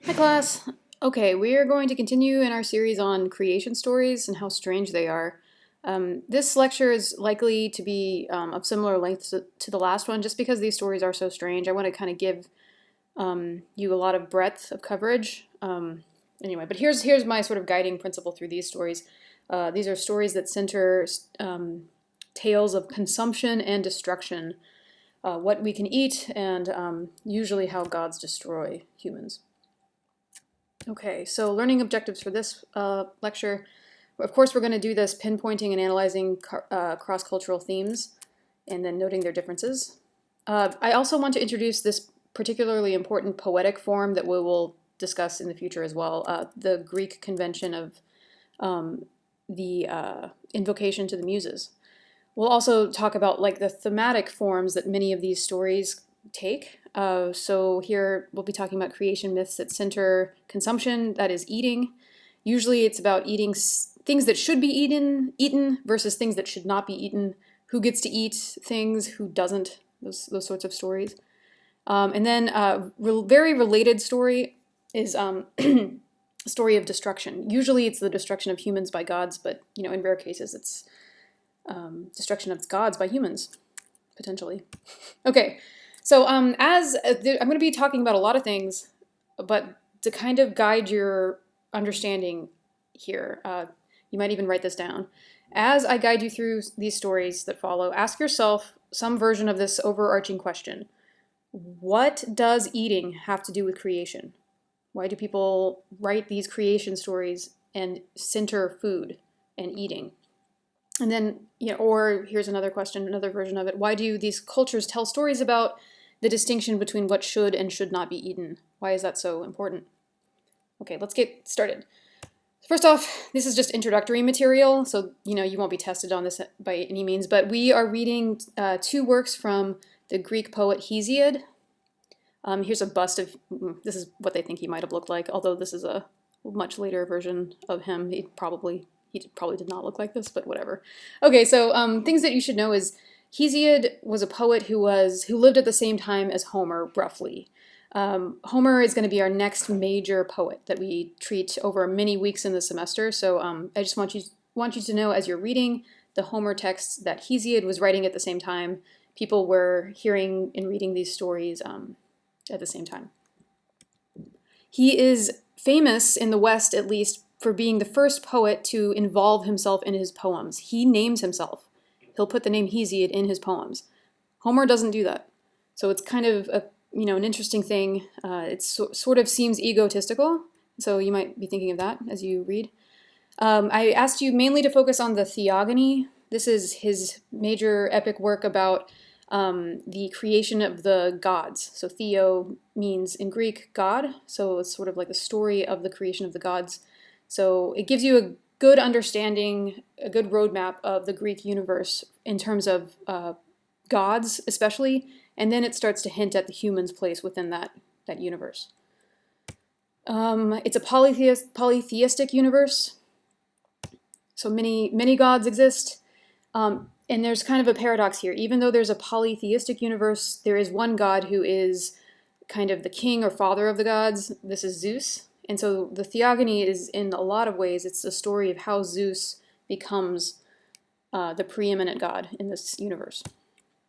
Hi class! Okay, we are going to continue in our series on creation stories and how strange they are. This lecture is likely to be of similar length to the last one just because these stories are so strange. I want to kind of give you a lot of breadth of coverage. Anyway, but here's my sort of guiding principle through these stories. These are stories that center tales of consumption and destruction, what we can eat, and usually how gods destroy humans. Okay, so learning objectives for this lecture. Of course, we're going to do this pinpointing and analyzing cross-cultural themes and then noting their differences. I also want to introduce this particularly important poetic form that we will discuss in the future as well, the Greek convention of the invocation to the Muses. We'll also talk about like the thematic forms that many of these stories take. So here we'll be talking about creation myths that center consumption, that is eating. Usually it's about eating things that should be eaten versus things that should not be eaten, who gets to eat things, who doesn't, those sorts of stories. And then a very related story is a story of destruction. Usually it's the destruction of humans by gods, but in rare cases it's destruction of gods by humans, potentially. Okay. So I'm going to be talking about a lot of things, but to kind of guide your understanding here, you might even write this down. As I guide you through these stories that follow, ask yourself some version of this overarching question. What does eating have to do with creation? Why do people write these creation stories and center food and eating? And then, or here's another question, another version of it. Why do these cultures tell stories about the distinction between what should and should not be eaten? Why is that so important? Okay, let's get started. First off, this is just introductory material, so you won't be tested on this by any means, but we are reading two works from the Greek poet Hesiod. Here's a bust of, this is what they think he might have looked like, although this is a much later version of him. He probably did not look like this, but whatever. Okay, so things that you should know is Hesiod was a poet who lived at the same time as Homer, roughly. Homer is going to be our next major poet that we treat over many weeks in the semester. So I just want you to know, as you're reading the Homer texts, that Hesiod was writing at the same time. People were hearing and reading these stories at the same time. He is famous in the West, at least, for being the first poet to involve himself in his poems. He names himself. He'll put the name Hesiod in his poems. Homer doesn't do that. So it's kind of an interesting thing. It sort of seems egotistical, so you might be thinking of that as you read. I asked you mainly to focus on the Theogony. This is his major epic work about the creation of the gods. So Theo means in Greek God, so it's sort of like the story of the creation of the gods. So it gives you a good understanding, a good roadmap of the Greek universe in terms of gods especially, and then it starts to hint at the human's place within that universe. It's a polytheistic universe, so many gods exist, and there's kind of a paradox here. Even though there's a polytheistic universe, there is one god who is kind of the king or father of the gods. This is Zeus. And so the Theogony is, in a lot of ways, it's the story of how Zeus becomes the preeminent god in this universe.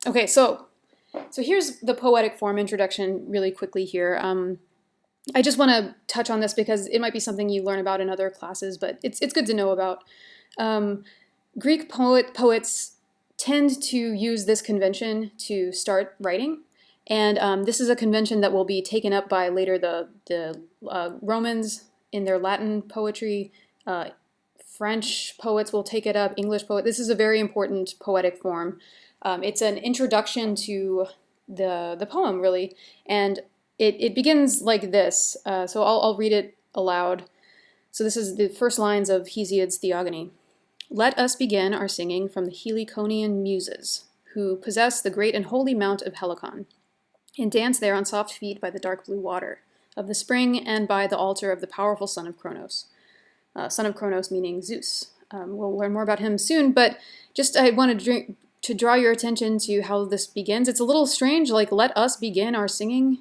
Okay, so here's the poetic form introduction really quickly here. I just want to touch on this because it might be something you learn about in other classes, but it's good to know about. Greek poets tend to use this convention to start writing. And this is a convention that will be taken up by later the Romans in their Latin poetry. French poets will take it up, English poets. This is a very important poetic form. It's an introduction to the poem, really. And it begins like this. So I'll read it aloud. So this is the first lines of Hesiod's Theogony. Let us begin our singing from the Heliconian Muses, who possess the great and holy mount of Helicon, and dance there on soft feet by the dark blue water of the spring and by the altar of the powerful son of Kronos. Son of Kronos meaning Zeus. We'll learn more about him soon, but just I wanted to draw your attention to how this begins. It's a little strange, like, let us begin our singing.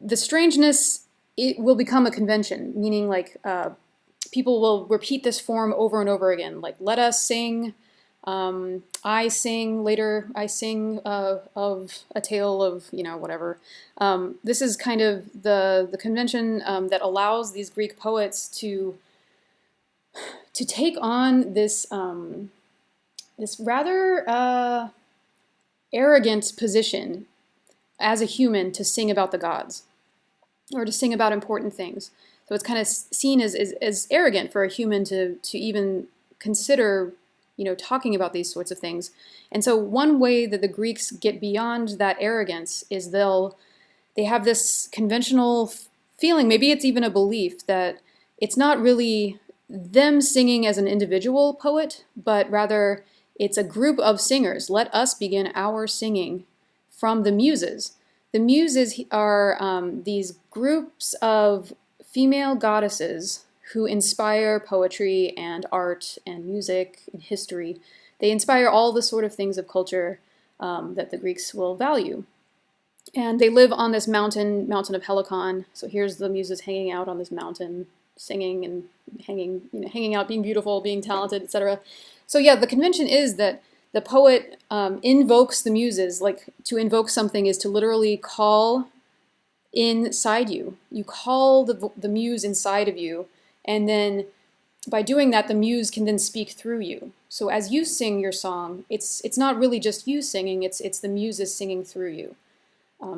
The strangeness it will become a convention, meaning like people will repeat this form over and over again. Like, let us sing. I sing later. I sing of a tale of, you know, whatever. This is kind of the convention that allows these Greek poets to take on this this rather arrogant position as a human to sing about the gods, or to sing about important things. So it's kind of seen as arrogant for a human to even consider, you know, talking about these sorts of things. And so one way that the Greeks get beyond that arrogance is they have this conventional feeling, maybe it's even a belief, that it's not really them singing as an individual poet, but rather it's a group of singers. Let us begin our singing from the Muses. The Muses are these groups of female goddesses who inspire poetry and art and music and history. They inspire all the sort of things of culture that the Greeks will value. And they live on this mountain of Helicon. So here's the Muses hanging out on this mountain, singing and hanging out, being beautiful, being talented, etc. So yeah, the convention is that the poet invokes the Muses. Like, to invoke something is to literally call inside you. You call the muse inside of you, and then by doing that, the muse can then speak through you. So as you sing your song, it's not really just you singing, it's the Muses singing through you.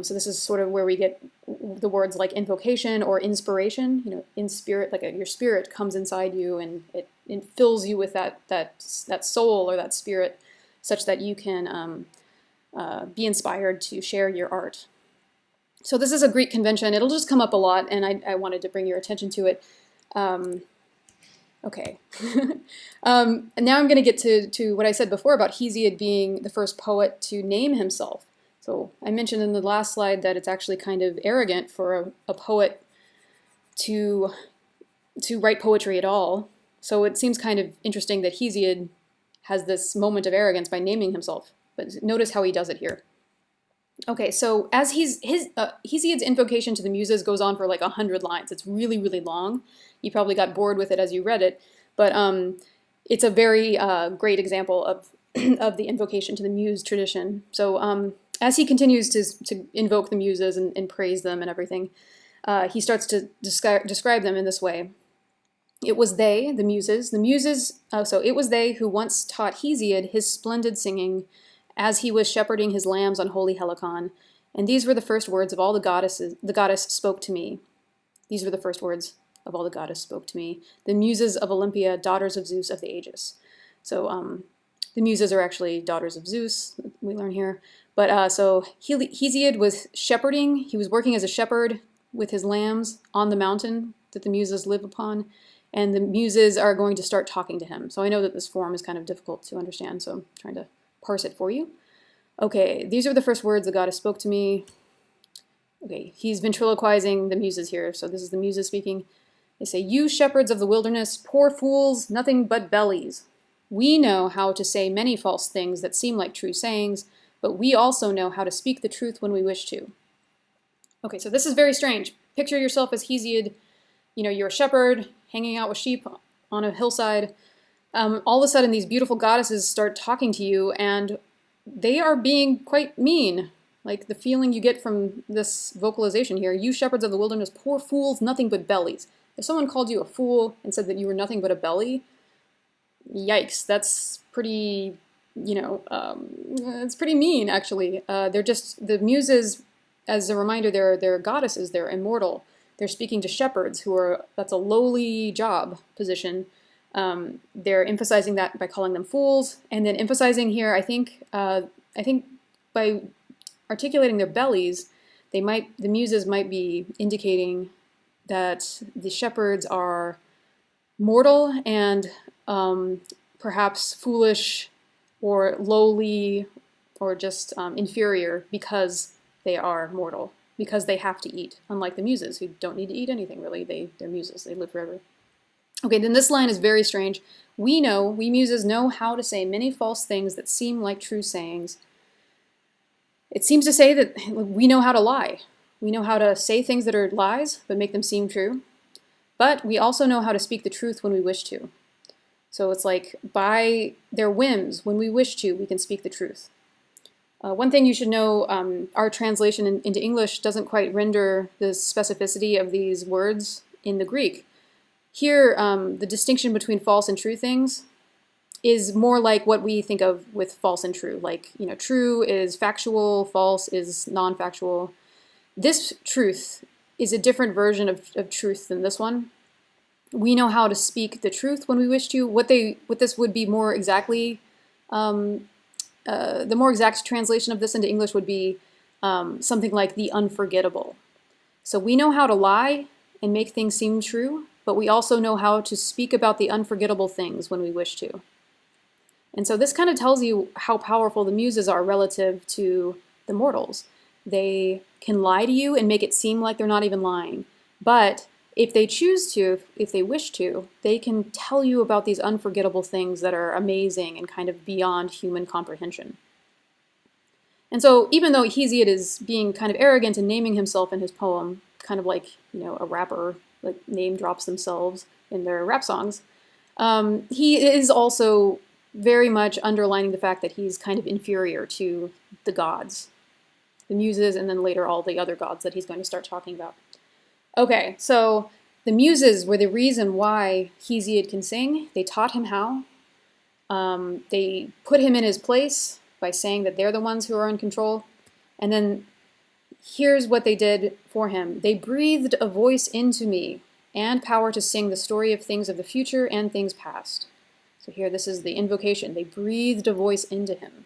So this is sort of where we get the words like invocation or inspiration. You know, in spirit, like your spirit comes inside you, and it fills you with that soul or that spirit, such that you can be inspired to share your art. So this is a Greek convention. It'll just come up a lot, and I wanted to bring your attention to it. Okay. And now I'm going to get to what I said before about Hesiod being the first poet to name himself. So I mentioned in the last slide that it's actually kind of arrogant for a poet to write poetry at all. So it seems kind of interesting that Hesiod has this moment of arrogance by naming himself. But notice how he does it here. Okay, so as Hesiod's invocation to the Muses goes on for like 100 lines. It's really, really long. You probably got bored with it as you read it, but it's a very great example of the invocation to the Muse tradition. So as he continues to invoke the Muses and praise them and everything, he starts to describe them in this way. It was they, the Muses, so it was they who once taught Hesiod his splendid singing, as he was shepherding his lambs on holy Helicon, and these were the first words of all the goddess spoke to me. These were the first words of all the goddess spoke to me. The Muses of Olympia, daughters of Zeus of the Aegis. So the Muses are actually daughters of Zeus, we learn here. But so Hesiod was shepherding. He was working as a shepherd with his lambs on the mountain that the Muses live upon, and the Muses are going to start talking to him. So I know that this form is kind of difficult to understand, so I'm trying to parse it for you. Okay, these are the first words the goddess spoke to me. Okay, he's ventriloquizing the Muses here, so this is the Muses speaking. They say, "You shepherds of the wilderness, poor fools, nothing but bellies. We know how to say many false things that seem like true sayings, but we also know how to speak the truth when we wish to." Okay, so this is very strange. Picture yourself as Hesiod. You know, you're a shepherd hanging out with sheep on a hillside. All of a sudden, these beautiful goddesses start talking to you, and they are being quite mean. Like the feeling you get from this vocalization here, "You shepherds of the wilderness, poor fools, nothing but bellies." If someone called you a fool and said that you were nothing but a belly, yikes, that's pretty, it's pretty mean, actually. They're just, the Muses, as a reminder, they're goddesses, they're immortal. They're speaking to shepherds that's a lowly job position. They're emphasizing that by calling them fools, and then emphasizing here, I think by articulating their bellies, the Muses might be indicating that the shepherds are mortal and perhaps foolish or lowly or just inferior because they are mortal, because they have to eat, unlike the Muses, who don't need to eat anything, really. They're Muses, they live forever. Okay, then this line is very strange. We Muses know how to say many false things that seem like true sayings. It seems to say that we know how to lie. We know how to say things that are lies, but make them seem true. But we also know how to speak the truth when we wish to. So it's like by their whims, when we wish to, we can speak the truth. One thing you should know, our translation into English doesn't quite render the specificity of these words in the Greek. Here, the distinction between false and true things is more like what we think of with false and true. Like, true is factual, false is non-factual. This truth is a different version of truth than this one. We know how to speak the truth when we wish to. What this would be more exactly, the more exact translation of this into English would be something like the unforgettable. So we know how to lie and make things seem true, but we also know how to speak about the unforgettable things when we wish to. And so this kind of tells you how powerful the Muses are relative to the mortals. They can lie to you and make it seem like they're not even lying. But if they choose to, if they wish to, they can tell you about these unforgettable things that are amazing and kind of beyond human comprehension. And so even though Hesiod is being kind of arrogant and naming himself in his poem, kind of like, a rapper like name drops themselves in their rap songs, he is also very much underlining the fact that he's kind of inferior to the gods, the Muses, and then later all the other gods that he's going to start talking about. Okay, so the Muses were the reason why Hesiod can sing. They taught him how. They put him in his place by saying that they're the ones who are in control. And then here's what they did for him. They breathed a voice into me and power to sing the story of things of the future and things past. So here, this is the invocation. They breathed a voice into him.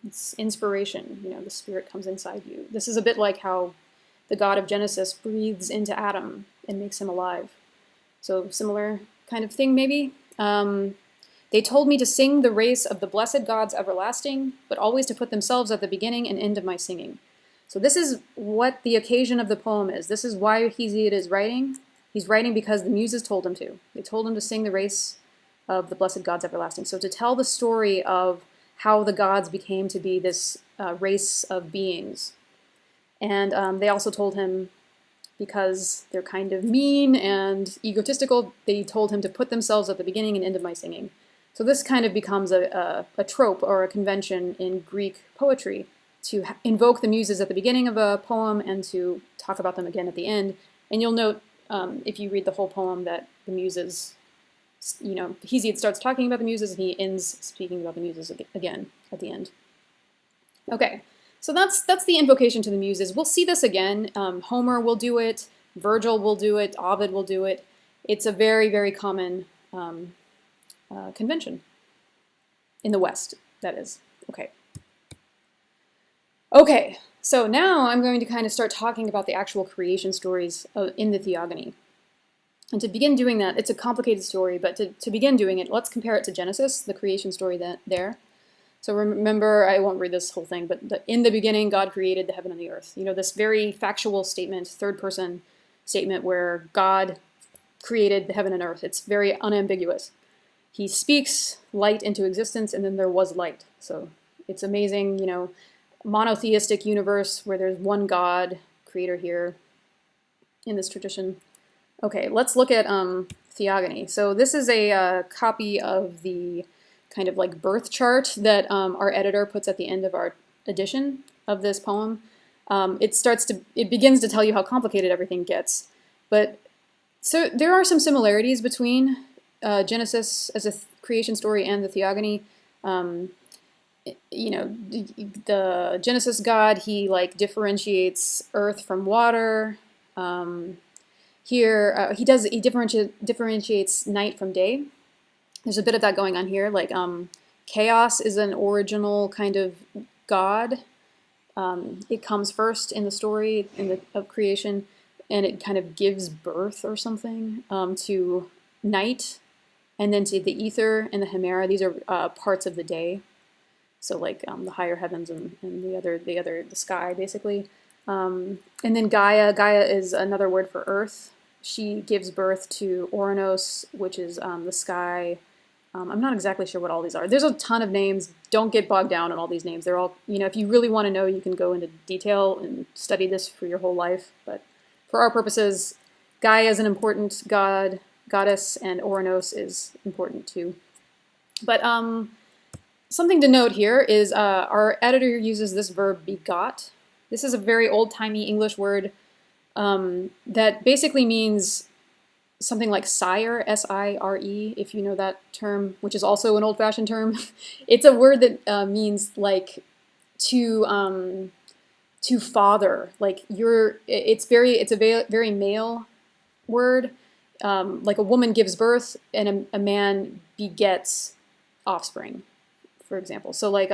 It's inspiration. The spirit comes inside you. This is a bit like how the god of Genesis breathes into Adam and makes him alive. So similar kind of thing, maybe. They told me to sing the race of the blessed gods everlasting, but always to put themselves at the beginning and end of my singing. So this is what the occasion of the poem is. This is why Hesiod is writing. He's writing because the Muses told him to. They told him to sing the race of the blessed gods everlasting. So to tell the story of how the gods became to be this race of beings. And they also told him, because they're kind of mean and egotistical, they told him to put themselves at the beginning and end of my singing. So this kind of becomes a trope or a convention in Greek poetry, to invoke the Muses at the beginning of a poem and to talk about them again at the end. And you'll note, if you read the whole poem, that the Muses, Hesiod starts talking about the Muses and he ends speaking about the Muses again at the end. Okay, so that's the invocation to the Muses. We'll see this again. Homer will do it, Virgil will do it, Ovid will do it. It's a very, very common convention in the West, that is. Okay, so now I'm going to kind of start talking about the actual creation stories in the Theogony. And to begin doing that, it's a complicated story, but to begin doing it, let's compare it to Genesis, the creation story there. So remember, I won't read this whole thing, but in the beginning, God created the heaven and the earth. This very factual statement, third-person statement where God created the heaven and earth. It's very unambiguous. He speaks light into existence, and then there was light. So it's amazing, monotheistic universe where there's one God, creator here in this tradition. Okay, let's look at Theogony. So this is a copy of the kind of like birth chart that our editor puts at the end of our edition of this poem. It begins to tell you how complicated everything gets. But so there are some similarities between Genesis as a creation story and the Theogony. The Genesis God, he differentiates earth from water. Here, he differentiates night from day. There's a bit of that going on here. Chaos is an original kind of God. It comes first in the story of creation, and it kind of gives birth or something to night, and then to the ether and the hemera. These are parts of the day. So the higher heavens and the sky, basically. And then Gaia. Gaia is another word for earth. She gives birth to Oronos, which is the sky, I'm not exactly sure what all these are. There's a ton of names. Don't get bogged down in all these names. They're all, if you really want to know, you can go into detail and study this for your whole life. But for our purposes, Gaia is an important goddess, and Oronos is important too. But something to note here is our editor uses this verb begot. This is a very old-timey English word that basically means something like sire, S-I-R-E, if you know that term, which is also an old-fashioned term. It's a word that means like to father. Like it's a very male word. Like a woman gives birth and a man begets offspring, for example. So like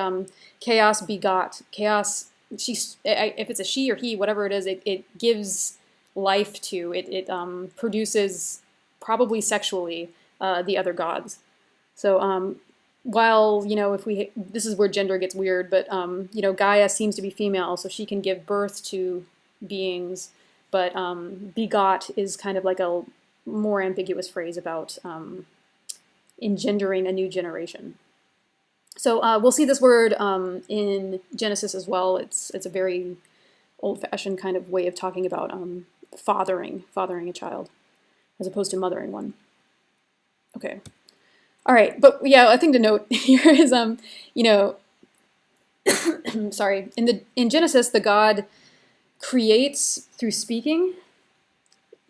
chaos begot chaos. If it's a she or he, whatever it is, it gives life to, it produces, probably sexually, the other gods. So while, this is where gender gets weird, but, Gaia seems to be female, so she can give birth to beings, but begot is kind of like a more ambiguous phrase about engendering a new generation. So we'll see this word in Genesis as well. It's a very old-fashioned kind of way of talking about fathering a child, as opposed to mothering one. Okay. All right, but yeah, a thing to note here is, sorry, in Genesis, the god creates through speaking.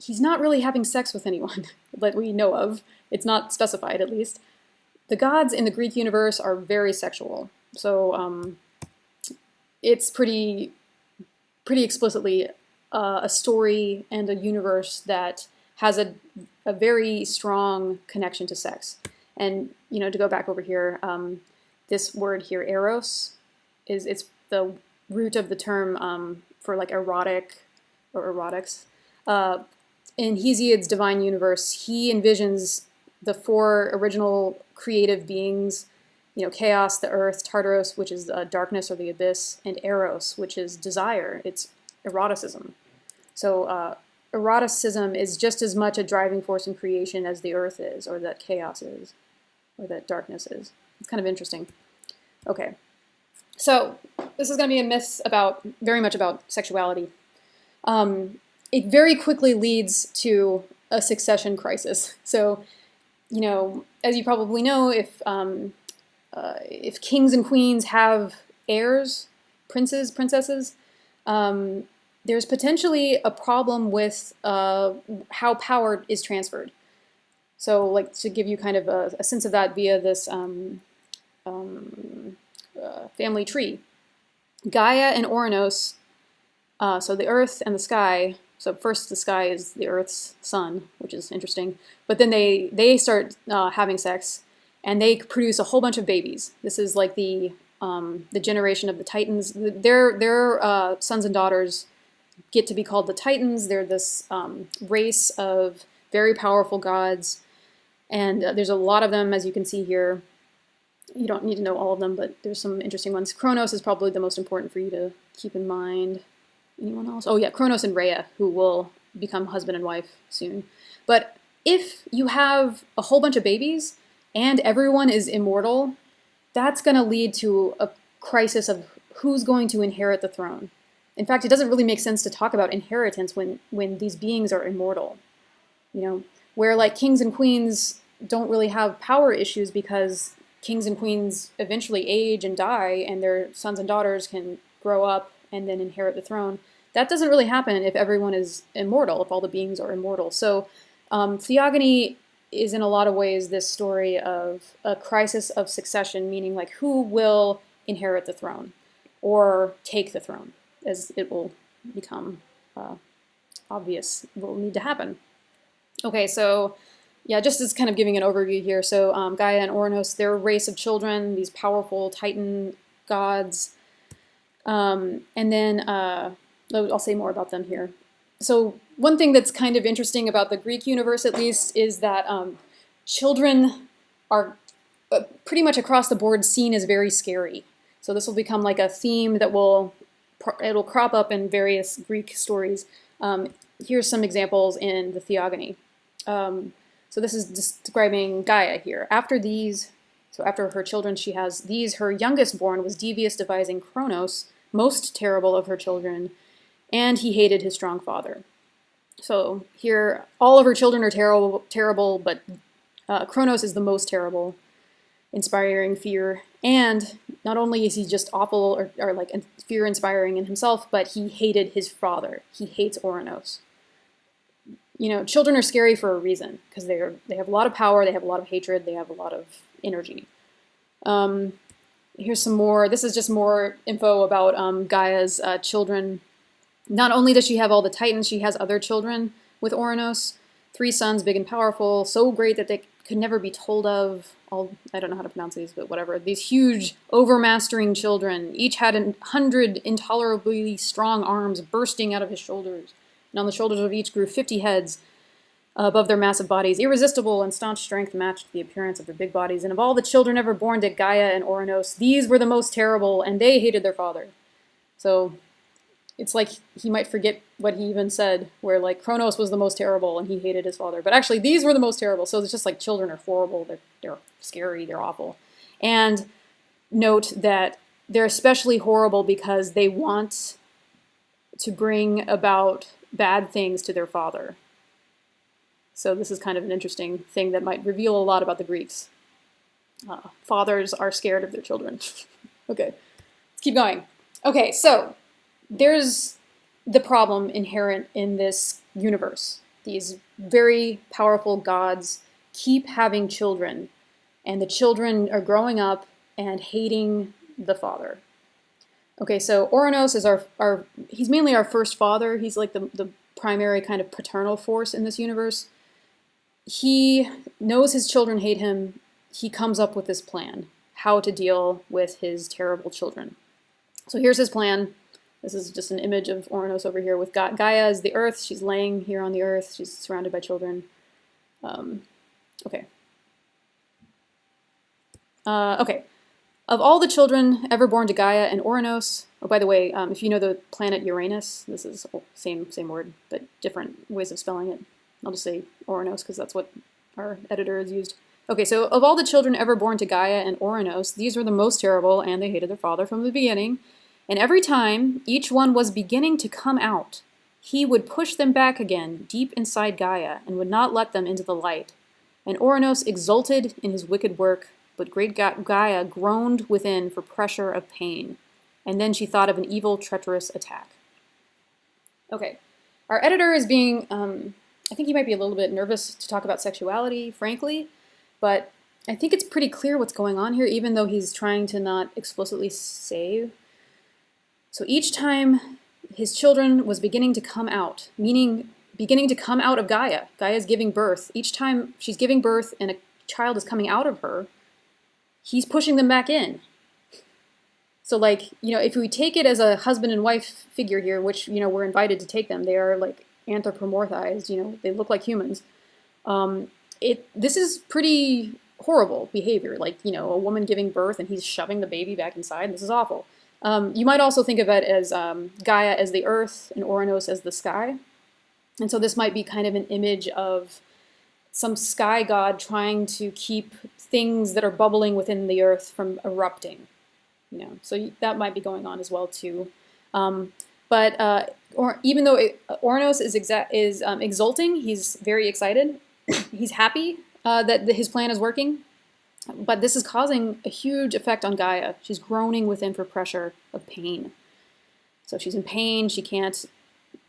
He's not really having sex with anyone that we know of. It's not specified, at least. The gods in the Greek universe are very sexual, so it's pretty explicitly a story and a universe that has a very strong connection to sex. And, to go back over here, this word here, eros, it's the root of the term for like erotic or erotics. In Hesiod's divine universe, he envisions the four original creative beings, chaos, the earth, Tartaros, which is darkness or the abyss, and eros, which is desire. It's eroticism. So eroticism is just as much a driving force in creation as the earth is, or that chaos is, or that darkness is. It's kind of interesting. Okay, so this is going to be a myth very much about sexuality. It very quickly leads to a succession crisis. So, as you probably know, if kings and queens have heirs, princes, princesses, there's potentially a problem with how power is transferred. So, like, to give you kind of a sense of that via this family tree, Gaia and Oronos, so the earth and the sky. So first the sky is the earth's sun, which is interesting. But then they start having sex, and they produce a whole bunch of babies. This is like the generation of the Titans. Their sons and daughters get to be called the Titans. They're this race of very powerful gods, and there's a lot of them, as you can see here. You don't need to know all of them, but there's some interesting ones. Kronos is probably the most important for you to keep in mind. Anyone else? Oh yeah, Kronos and Rhea, who will become husband and wife soon. But if you have a whole bunch of babies and everyone is immortal, that's going to lead to a crisis of who's going to inherit the throne. In fact, it doesn't really make sense to talk about inheritance when these beings are immortal. Where like kings and queens don't really have power issues because kings and queens eventually age and die, and their sons and daughters can grow up and then inherit the throne. That doesn't really happen if everyone is immortal, if all the beings are immortal. So Theogony is in a lot of ways this story of a crisis of succession, meaning like who will inherit the throne or take the throne, as it will become obvious will need to happen. Okay, so yeah, just as kind of giving an overview here. So Gaia and Oronos, they're a race of children, these powerful Titan gods. And then I'll say more about them here. So one thing that's kind of interesting about the Greek universe, at least, is that children are pretty much across the board seen as very scary. So this will become like a theme that it'll crop up in various Greek stories. Here's some examples in the Theogony. So this is describing Gaia here. After her children, she has these. Her youngest born was devious, devising Kronos, most terrible of her children, and he hated his strong father. So here, all of her children are terrible, but Kronos is the most terrible, inspiring fear. And not only is he just awful or like fear-inspiring in himself, but he hated his father. He hates Oronos. You know, children are scary for a reason, because they have a lot of power, they have a lot of hatred, they have a lot of energy. Here's some more. This is just more info about Gaia's children. Not only does she have all the Titans, she has other children with Oronos. 3 sons, big and powerful, so great that they could never be told of. I don't know how to pronounce these, but whatever. These huge, overmastering children. Each had 100 intolerably strong arms bursting out of his shoulders. And on the shoulders of each grew 50 heads above their massive bodies. Irresistible and staunch strength matched the appearance of their big bodies. And of all the children ever born to Gaia and Oronos, these were the most terrible, and they hated their father. So it's like he might forget what he even said, where like Kronos was the most terrible and he hated his father. But actually these were the most terrible. So it's just like children are horrible, they're scary, they're awful. And note that they're especially horrible because they want to bring about bad things to their father. So this is kind of an interesting thing that might reveal a lot about the Greeks. Fathers are scared of their children. Okay, let's keep going. Okay, so there's the problem inherent in this universe. These very powerful gods keep having children, and the children are growing up and hating the father. Okay, so Oronos is he's mainly our first father. He's like the primary kind of paternal force in this universe. He knows his children hate him. He comes up with this plan, how to deal with his terrible children. So here's his plan. This is just an image of Oronos over here with Gaia as the earth. She's laying here on the earth. She's surrounded by children. Okay. Okay. Of all the children ever born to Gaia and Oronos, oh, by the way, if you know the planet Uranus, this is same word, but different ways of spelling it. I'll just say Oronos because that's what our editor has used. Okay, so of all the children ever born to Gaia and Oronos, these were the most terrible, and they hated their father from the beginning. And every time each one was beginning to come out, he would push them back again, deep inside Gaia, and would not let them into the light. And Oronos exulted in his wicked work, but great Gaia groaned within for pressure of pain. And then she thought of an evil, treacherous attack. Okay, our editor is being, I think he might be a little bit nervous to talk about sexuality, frankly, but I think it's pretty clear what's going on here, even though he's trying to not explicitly say. So each time his children was beginning to come out, meaning beginning to come out of Gaia. Gaia's giving birth. Each time she's giving birth and a child is coming out of her, he's pushing them back in. So like, you know, if we take it as a husband and wife figure here, which, you know, we're invited to take them, they are like anthropomorphized, you know, they look like humans. This is pretty horrible behavior. Like, you know, a woman giving birth and he's shoving the baby back inside. This is awful. You might also think of it as Gaia as the earth and Oronos as the sky. And so this might be kind of an image of some sky god trying to keep things that are bubbling within the earth from erupting. You know, so that might be going on as well too. But even though Oronos is exulting, he's very excited. He's happy that his plan is working. But this is causing a huge effect on Gaia. She's groaning within for pressure of pain. So she's in pain, she can't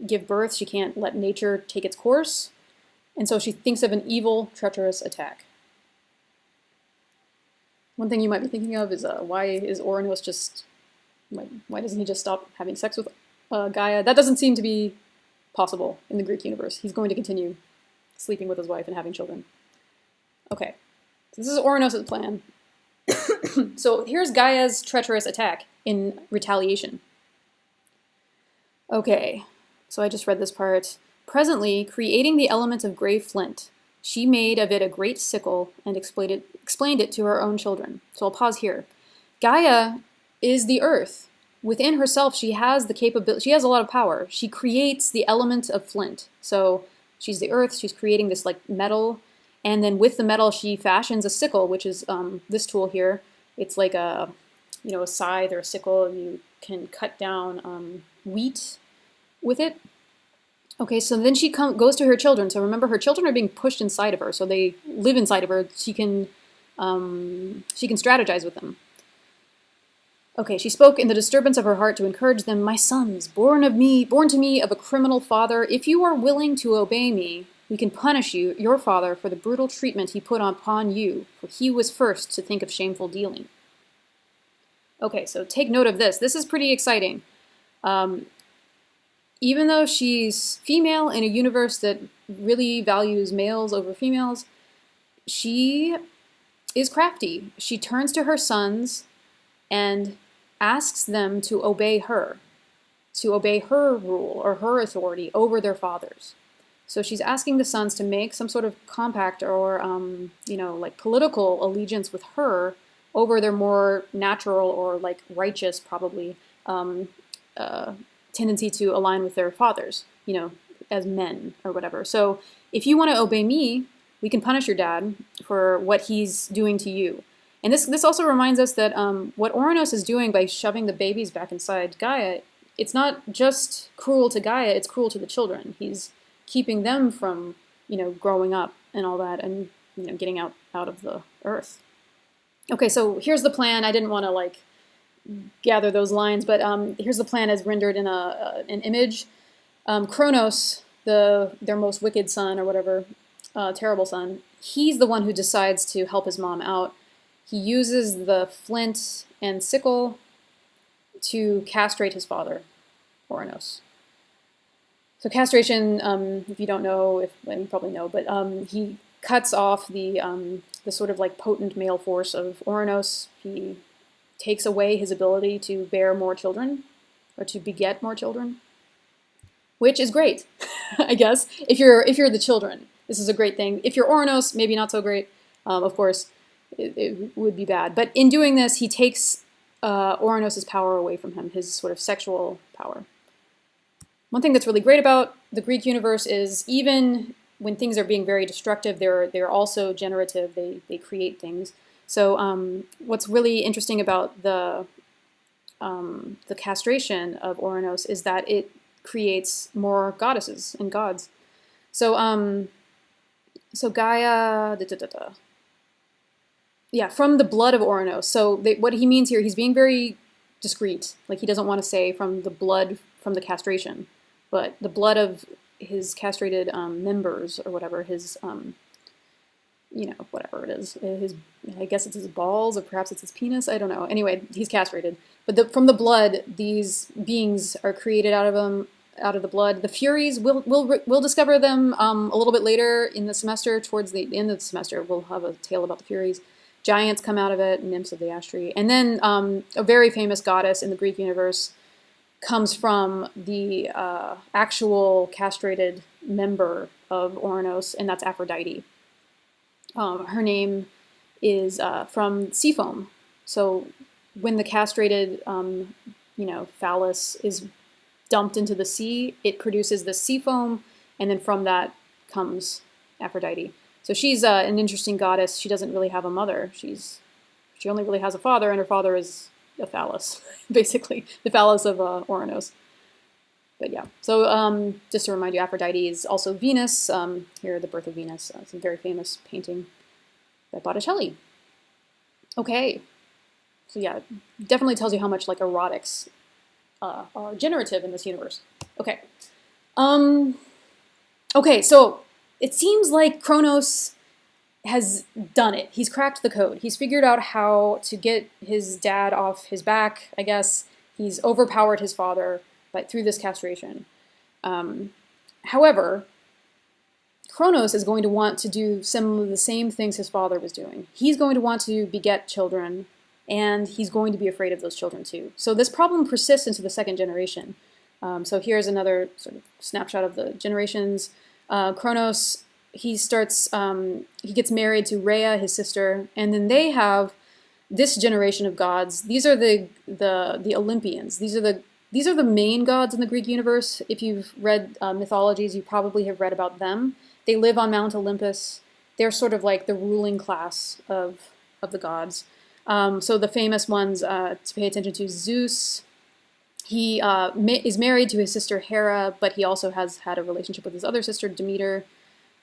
give birth, she can't let nature take its course, and so she thinks of an evil, treacherous attack. One thing you might be thinking of is why is Oronos just, why doesn't he just stop having sex with Gaia? That doesn't seem to be possible in the Greek universe. He's going to continue sleeping with his wife and having children. Okay. So this is Oronos' plan. So here's Gaia's treacherous attack in retaliation. Okay, so I just read this part. Presently, creating the element of gray flint, she made of it a great sickle and explained it to her own children. So I'll pause here. Gaia is the earth. Within herself, she has the capability, she has a lot of power. She creates the element of flint. So she's the earth, she's creating this like metal, And then with the metal, she fashions a sickle, which is this tool here. It's like a scythe or a sickle, and you can cut down wheat with it. Okay, so then she goes to her children. So remember, her children are being pushed inside of her, so they live inside of her. She can strategize with them. Okay, she spoke in the disturbance of her heart to encourage them, "My sons, born to me of a criminal father, if you are willing to obey me, we can punish you, your father, for the brutal treatment he put upon you, for he was first to think of shameful dealing." Okay, so take note of this. This is pretty exciting. Even though she's female in a universe that really values males over females, she is crafty. She turns to her sons and asks them to obey her rule or her authority over their fathers. So she's asking the sons to make some sort of compact or, like political allegiance with her over their more natural or like righteous, probably, tendency to align with their fathers, as men or whatever. So if you want to obey me, we can punish your dad for what he's doing to you. And this also reminds us that what Oronos is doing by shoving the babies back inside Gaia, it's not just cruel to Gaia, it's cruel to the children. He's keeping them from, growing up and all that and, getting out of the earth. Okay, so here's the plan. I didn't want to gather those lines, but here's the plan as rendered in an image. Kronos, their most wicked son or whatever, terrible son, he's the one who decides to help his mom out. He uses the flint and sickle to castrate his father, Oronos. So castration, if you don't know, you probably know, but he cuts off the sort of potent male force of Oronos. He takes away his ability to bear more children, or to beget more children, which is great, I guess. If you're the children, this is a great thing. If you're Oronos, maybe not so great. Of course, it would be bad. But in doing this, he takes Oronos' power away from him, his sort of sexual power. One thing that's really great about the Greek universe is even when things are being very destructive, they're also generative. They create things. So what's really interesting about the castration of Oronos is that it creates more goddesses and gods. So Gaia, yeah, from the blood of Oronos. So what he means here, he's being very discreet. He doesn't want to say from the blood from the castration, but the blood of his castrated members or whatever, his whatever it is, I guess it's his balls, or perhaps it's his penis, I don't know. Anyway, he's castrated. But from the blood, these beings are created out of the blood. The Furies, we'll discover them a little bit later in the semester. Towards the end of the semester, we'll have a tale about the Furies. Giants come out of it, nymphs of the ash tree. And then a very famous goddess in the Greek universe comes from the actual castrated member of Oronos, and that's Aphrodite. Her name is from sea foam. So when the castrated, phallus is dumped into the sea, it produces the sea foam, and then from that comes Aphrodite. So she's an interesting goddess. She doesn't really have a mother. She only really has a father, and her father is a phallus, basically the phallus of Oronos. But yeah, so just to remind you, Aphrodite is also Venus. Here, The Birth of Venus. It's a very famous painting by Botticelli. Okay, so yeah, definitely tells you how much erotics are generative in this universe. Okay, okay, so it seems like Kronos has done it. He's cracked the code. He's figured out how to get his dad off his back, I guess. He's overpowered his father through this castration. However, Kronos is going to want to do some of the same things his father was doing. He's going to want to beget children, and he's going to be afraid of those children too. So this problem persists into the second generation. So here's another sort of snapshot of the generations. Kronos, he gets married to Rhea, his sister, and then they have this generation of gods. These are the Olympians. These are the main gods in the Greek universe. If you've read mythologies, you probably have read about them. They live on Mount Olympus. they're sort of like the ruling class of the gods. So the famous ones to pay attention to: Zeus. He is married to his sister Hera, but he also has had a relationship with his other sister Demeter.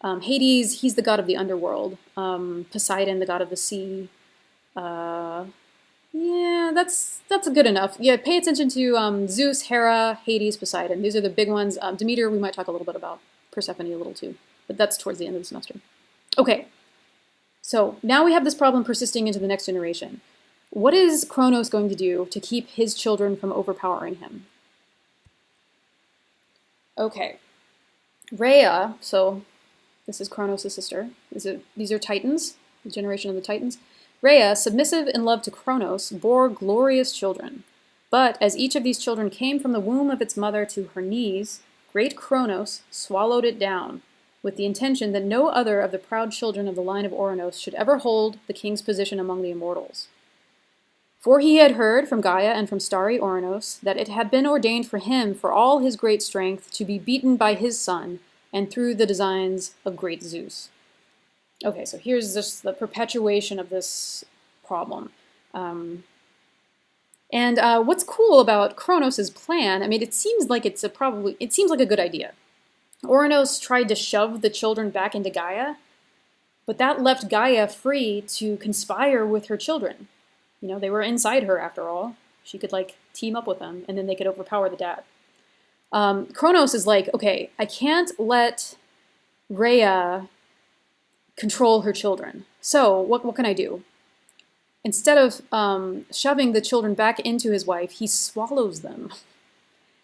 Hades, he's the god of the underworld. Poseidon, the god of the sea. Yeah, that's good enough. Yeah, pay attention to Zeus, Hera, Hades, Poseidon. These are the big ones. Demeter, we might talk a little bit about. Persephone a little too, but that's towards the end of the semester. Okay, so now we have this problem persisting into the next generation. What is Kronos going to do to keep his children from overpowering him? Okay, Rhea, so this is Kronos' sister. These are Titans, the generation of the Titans. Rhea, submissive in love to Kronos, bore glorious children. But as each of these children came from the womb of its mother to her knees, great Kronos swallowed it down, with the intention that no other of the proud children of the line of Oronos should ever hold the king's position among the immortals. For he had heard from Gaia and from starry Oronos that it had been ordained for him, for all his great strength, to be beaten by his son, and through the designs of great Zeus. Okay, so here's just the perpetuation of this problem. What's cool about Kronos' plan, I mean, it seems like it seems like a good idea. Oronos tried to shove the children back into Gaia, but that left Gaia free to conspire with her children. You know, they were inside her after all. She could, like, team up with them, and then they could overpower the dad. Kronos is like, okay, I can't let Rhea control her children. So what can I do? Instead of shoving the children back into his wife, he swallows them.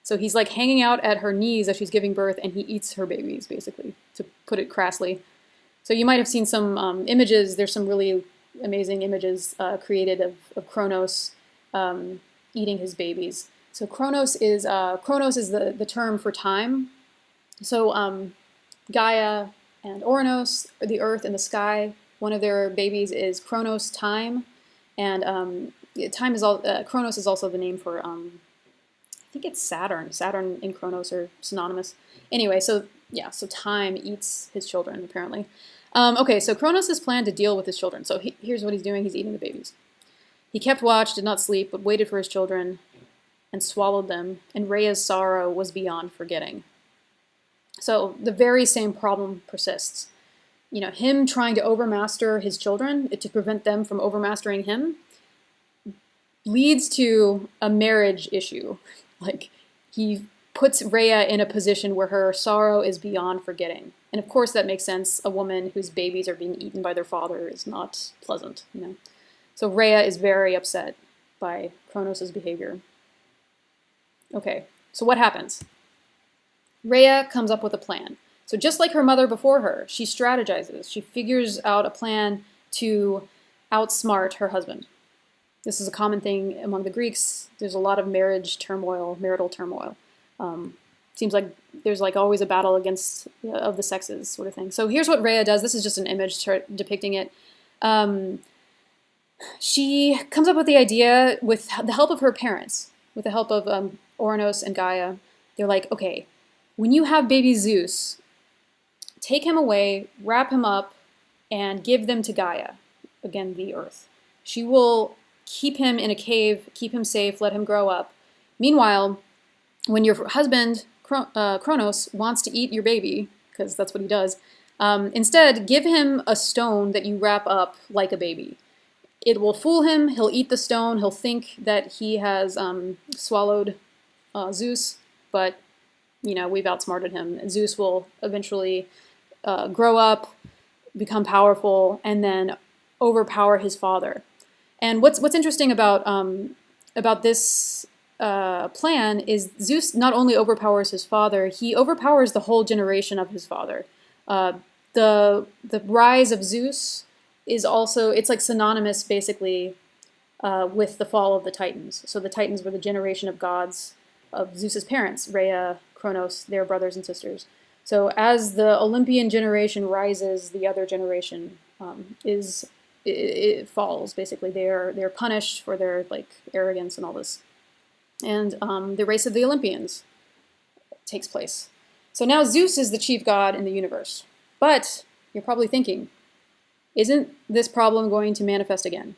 So he's like hanging out at her knees as she's giving birth, and he eats her babies, basically, to put it crassly. So you might have seen some images. There's some really amazing images created of Kronos eating his babies. So Kronos is the term for time. So Gaia and Oronos, the earth and the sky, one of their babies is Kronos time. And time is Kronos is also the name for, I think it's Saturn. Saturn and Kronos are synonymous. Anyway, so yeah, so time eats his children, apparently. Okay, so Kronos' plan to deal with his children. So here's what he's doing. He's eating the babies. He kept watch, did not sleep, but waited for his children and swallowed them, and Rhea's sorrow was beyond forgetting. So the very same problem persists. You know, him trying to overmaster his children to prevent them from overmastering him leads to a marriage issue. Like, he puts Rhea in a position where her sorrow is beyond forgetting. And of course that makes sense. A woman whose babies are being eaten by their father is not pleasant, you know. So Rhea is very upset by Kronos' behavior. Okay, so what happens? Rhea comes up with a plan. So just like her mother before her, she strategizes. She figures out a plan to outsmart her husband. This is a common thing among the Greeks. There's a lot of marital turmoil. Seems like there's like always a battle against of the sexes, sort of thing. So here's what Rhea does. This is just an image depicting it. She comes up with the idea with the help of her parents, with the help of Oronos and Gaia. They're like, okay, when you have baby Zeus, take him away, wrap him up, and give them to Gaia, again, the earth. She will keep him in a cave, keep him safe, let him grow up. Meanwhile, when your husband, Kronos, wants to eat your baby, because that's what he does, instead, give him a stone that you wrap up like a baby. It will fool him, he'll eat the stone, he'll think that he has swallowed Zeus, but, you know, we've outsmarted him. And Zeus will eventually grow up, become powerful, and then overpower his father. And what's interesting about this plan is Zeus not only overpowers his father, he overpowers the whole generation of his father. The rise of Zeus is also, it's like synonymous basically with the fall of the Titans. So the Titans were the generation of gods of Zeus's parents, Rhea, Kronos, their brothers and sisters. So as the Olympian generation rises, the other generation it falls, basically. They're punished for their like arrogance and all this. And the race of the Olympians takes place. So now Zeus is the chief god in the universe. But you're probably thinking, isn't this problem going to manifest again?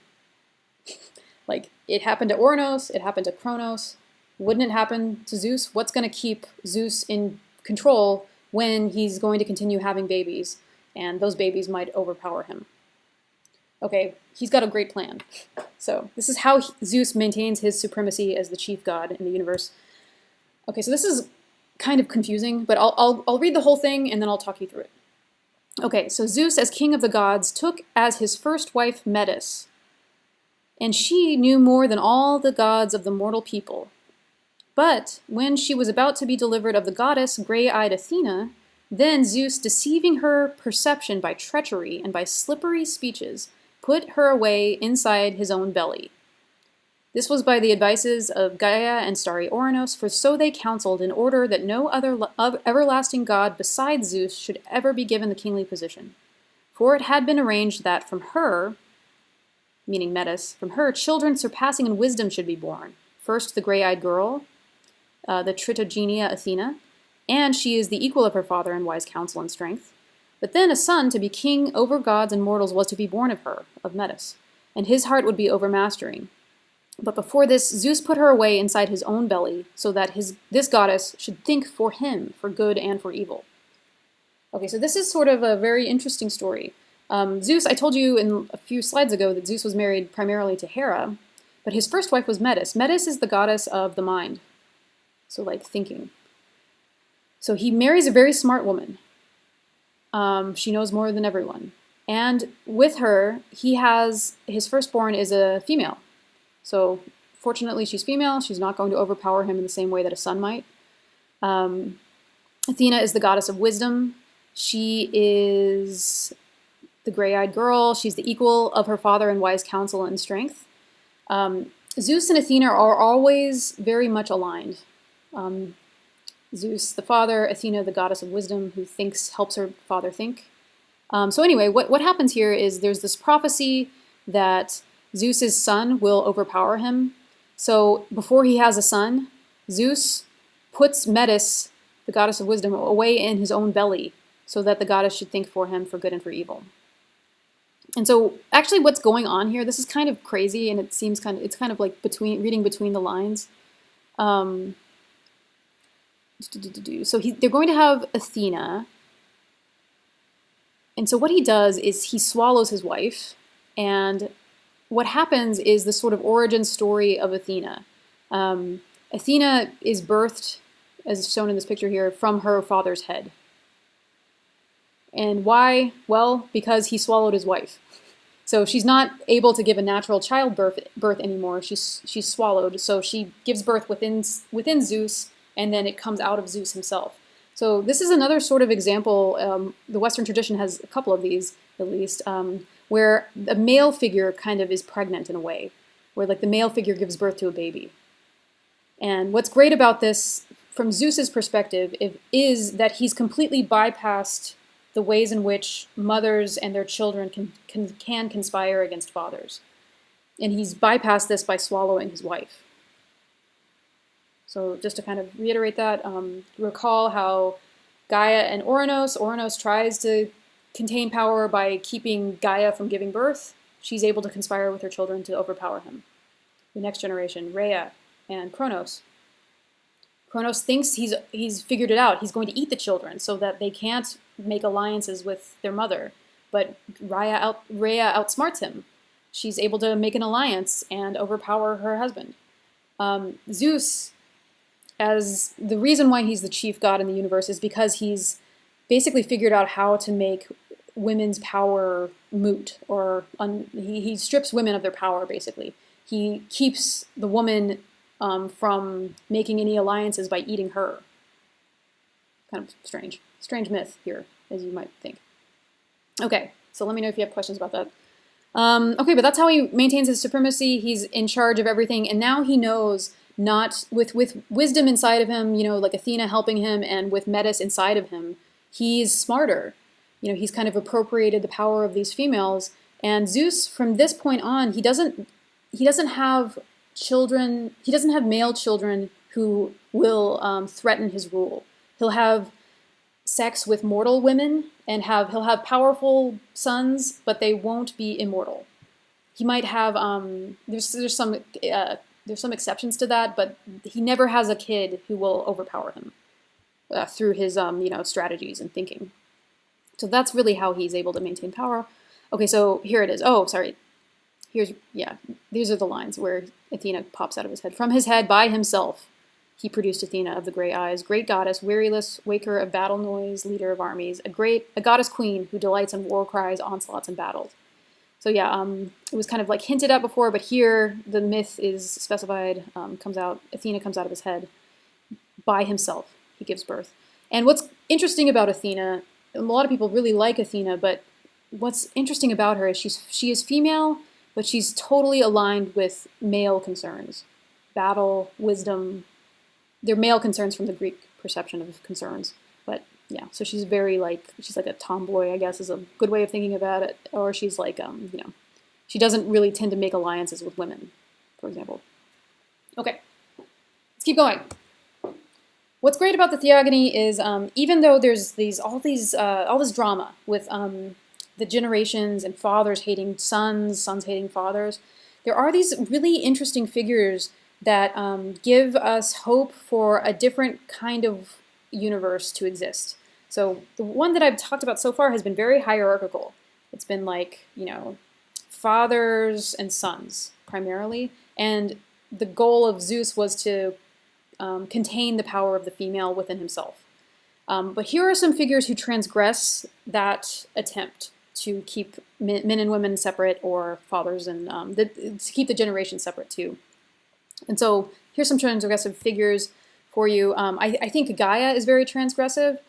Like, it happened to Oronos, it happened to Kronos. Wouldn't it happen to Zeus? What's going to keep Zeus in control when he's going to continue having babies, and those babies might overpower him? Okay, he's got a great plan. So this is how Zeus maintains his supremacy as the chief god in the universe. Okay, so this is kind of confusing, but I'll read the whole thing and then I'll talk you through it. Okay, so Zeus, as king of the gods, took as his first wife Metis, and she knew more than all the gods of the mortal people. But when she was about to be delivered of the goddess gray-eyed Athena, then Zeus, deceiving her perception by treachery and by slippery speeches, put her away inside his own belly. This was by the advices of Gaia and starry Oronos, for so they counseled in order that no other everlasting god besides Zeus should ever be given the kingly position. For it had been arranged that from her, meaning Metis, from her children surpassing in wisdom should be born. First the gray-eyed girl, the Tritogenia Athena, and she is the equal of her father in wise counsel and strength. But then a son to be king over gods and mortals was to be born of her, of Metis, and his heart would be overmastering. But before this, Zeus put her away inside his own belly, so that this goddess should think for him, for good and for evil. Okay, so this is sort of a very interesting story. Zeus, I told you in a few slides ago that Zeus was married primarily to Hera, but his first wife was Metis. Metis is the goddess of the mind, so like thinking. So he marries a very smart woman. She knows more than everyone. And with her, his firstborn is a female. So fortunately she's female. She's not going to overpower him in the same way that a son might. Athena is the goddess of wisdom. She is the gray-eyed girl. She's the equal of her father in wise counsel and strength. Zeus and Athena are always very much aligned. Zeus, the father, Athena, the goddess of wisdom, who helps her father think. So anyway, what happens here is there's this prophecy that Zeus's son will overpower him. So before he has a son, Zeus puts Metis, the goddess of wisdom, away in his own belly so that the goddess should think for him for good and for evil. And so actually what's going on here, this is kind of crazy, and it's kind of like reading between the lines. So they're going to have Athena. And so what he does is he swallows his wife, and what happens is the sort of origin story of Athena. Athena is birthed, as shown in this picture here, from her father's head. And why? Well, because he swallowed his wife. So she's not able to give a natural childbirth anymore. She's swallowed. So she gives birth within Zeus, and then it comes out of Zeus himself. So this is another sort of example. The Western tradition has a couple of these, at least, where the male figure kind of is pregnant in a way, where like the male figure gives birth to a baby. And what's great about this, from Zeus's perspective, is that he's completely bypassed the ways in which mothers and their children can conspire against fathers. And he's bypassed this by swallowing his wife. So just to kind of reiterate that, recall how Gaia and Oronos tries to contain power by keeping Gaia from giving birth. She's able to conspire with her children to overpower him. The next generation, Rhea and Kronos. Kronos thinks he's figured it out. He's going to eat the children so that they can't make alliances with their mother. But Rhea outsmarts him. She's able to make an alliance and overpower her husband. Zeus, as the reason why he's the chief god in the universe, is because he's basically figured out how to make women's power moot, or he strips women of their power, basically. He keeps the woman from making any alliances by eating her. Kind of strange myth here, as you might think. Okay, so let me know if you have questions about that. Okay, but that's how he maintains his supremacy. He's in charge of everything, and now he knows, not with wisdom inside of him, like Athena helping him, and with Metis inside of him, he's smarter. He's kind of appropriated the power of these females, and Zeus, from this point on, he doesn't have children. He doesn't have male children who will threaten his rule. He'll have sex with mortal women, and he'll have powerful sons, but they won't be immortal. He might have there's some exceptions to that, but he never has a kid who will overpower him through his strategies and thinking. So that's really how he's able to maintain power. Okay, so here it is. Oh, sorry. These are the lines where Athena pops out of his head. From his head by himself, he produced Athena of the gray eyes, great goddess, weariless, waker of battle noise, leader of armies, a goddess queen who delights in war cries, onslaughts, and battles. So yeah, it was kind of like hinted at before, but here the myth is specified. Athena comes out of his head by himself. He gives birth. And what's interesting about Athena, a lot of people really like Athena, but what's interesting about her is she is female, but she's totally aligned with male concerns. Battle, wisdom, they're male concerns from the Greek perception of concerns. But yeah, so she's she's like a tomboy, I guess is a good way of thinking about it. Or she's like, she doesn't really tend to make alliances with women, for example. Okay, let's keep going. What's great about the Theogony is even though there's all this drama with the generations and fathers hating sons, sons hating fathers, there are these really interesting figures that give us hope for a different kind of universe to exist. So the one that I've talked about so far has been very hierarchical. It's been like, fathers and sons primarily, and the goal of Zeus was to contain the power of the female within himself. But here are some figures who transgress that attempt to keep men and women separate, or fathers and to keep the generation separate too. And so here's some transgressive figures for you. I think Gaia is very transgressive.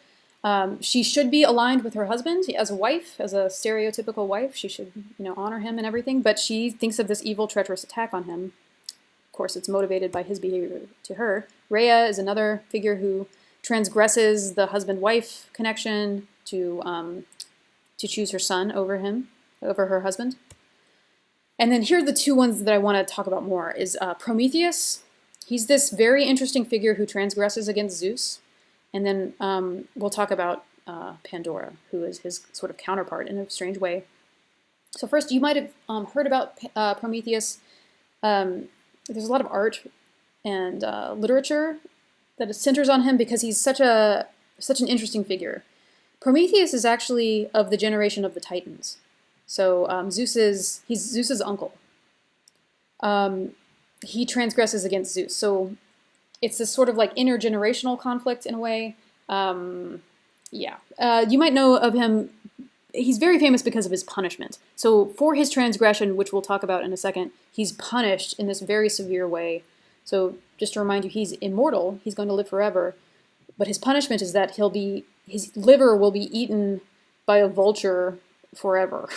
She should be aligned with her husband as a wife, as a stereotypical wife. She should, honor him and everything. But she thinks of this evil, treacherous attack on him. Of course, it's motivated by his behavior to her. Rhea is another figure who transgresses the husband-wife connection to choose her son over her husband. And then here are the two ones that I want to talk about more is Prometheus. He's this very interesting figure who transgresses against Zeus. And then we'll talk about Pandora, who is his sort of counterpart in a strange way. So first, you might have heard about Prometheus. There's a lot of art and literature that centers on him because he's such an interesting figure. Prometheus is actually of the generation of the Titans. So he's Zeus's uncle. He transgresses against Zeus. So it's this sort of like intergenerational conflict in a way. You might know of him. He's very famous because of his punishment. So for his transgression, which we'll talk about in a second, he's punished in this very severe way. So just to remind you, he's immortal. He's going to live forever. But his punishment is that his liver will be eaten by a vulture forever.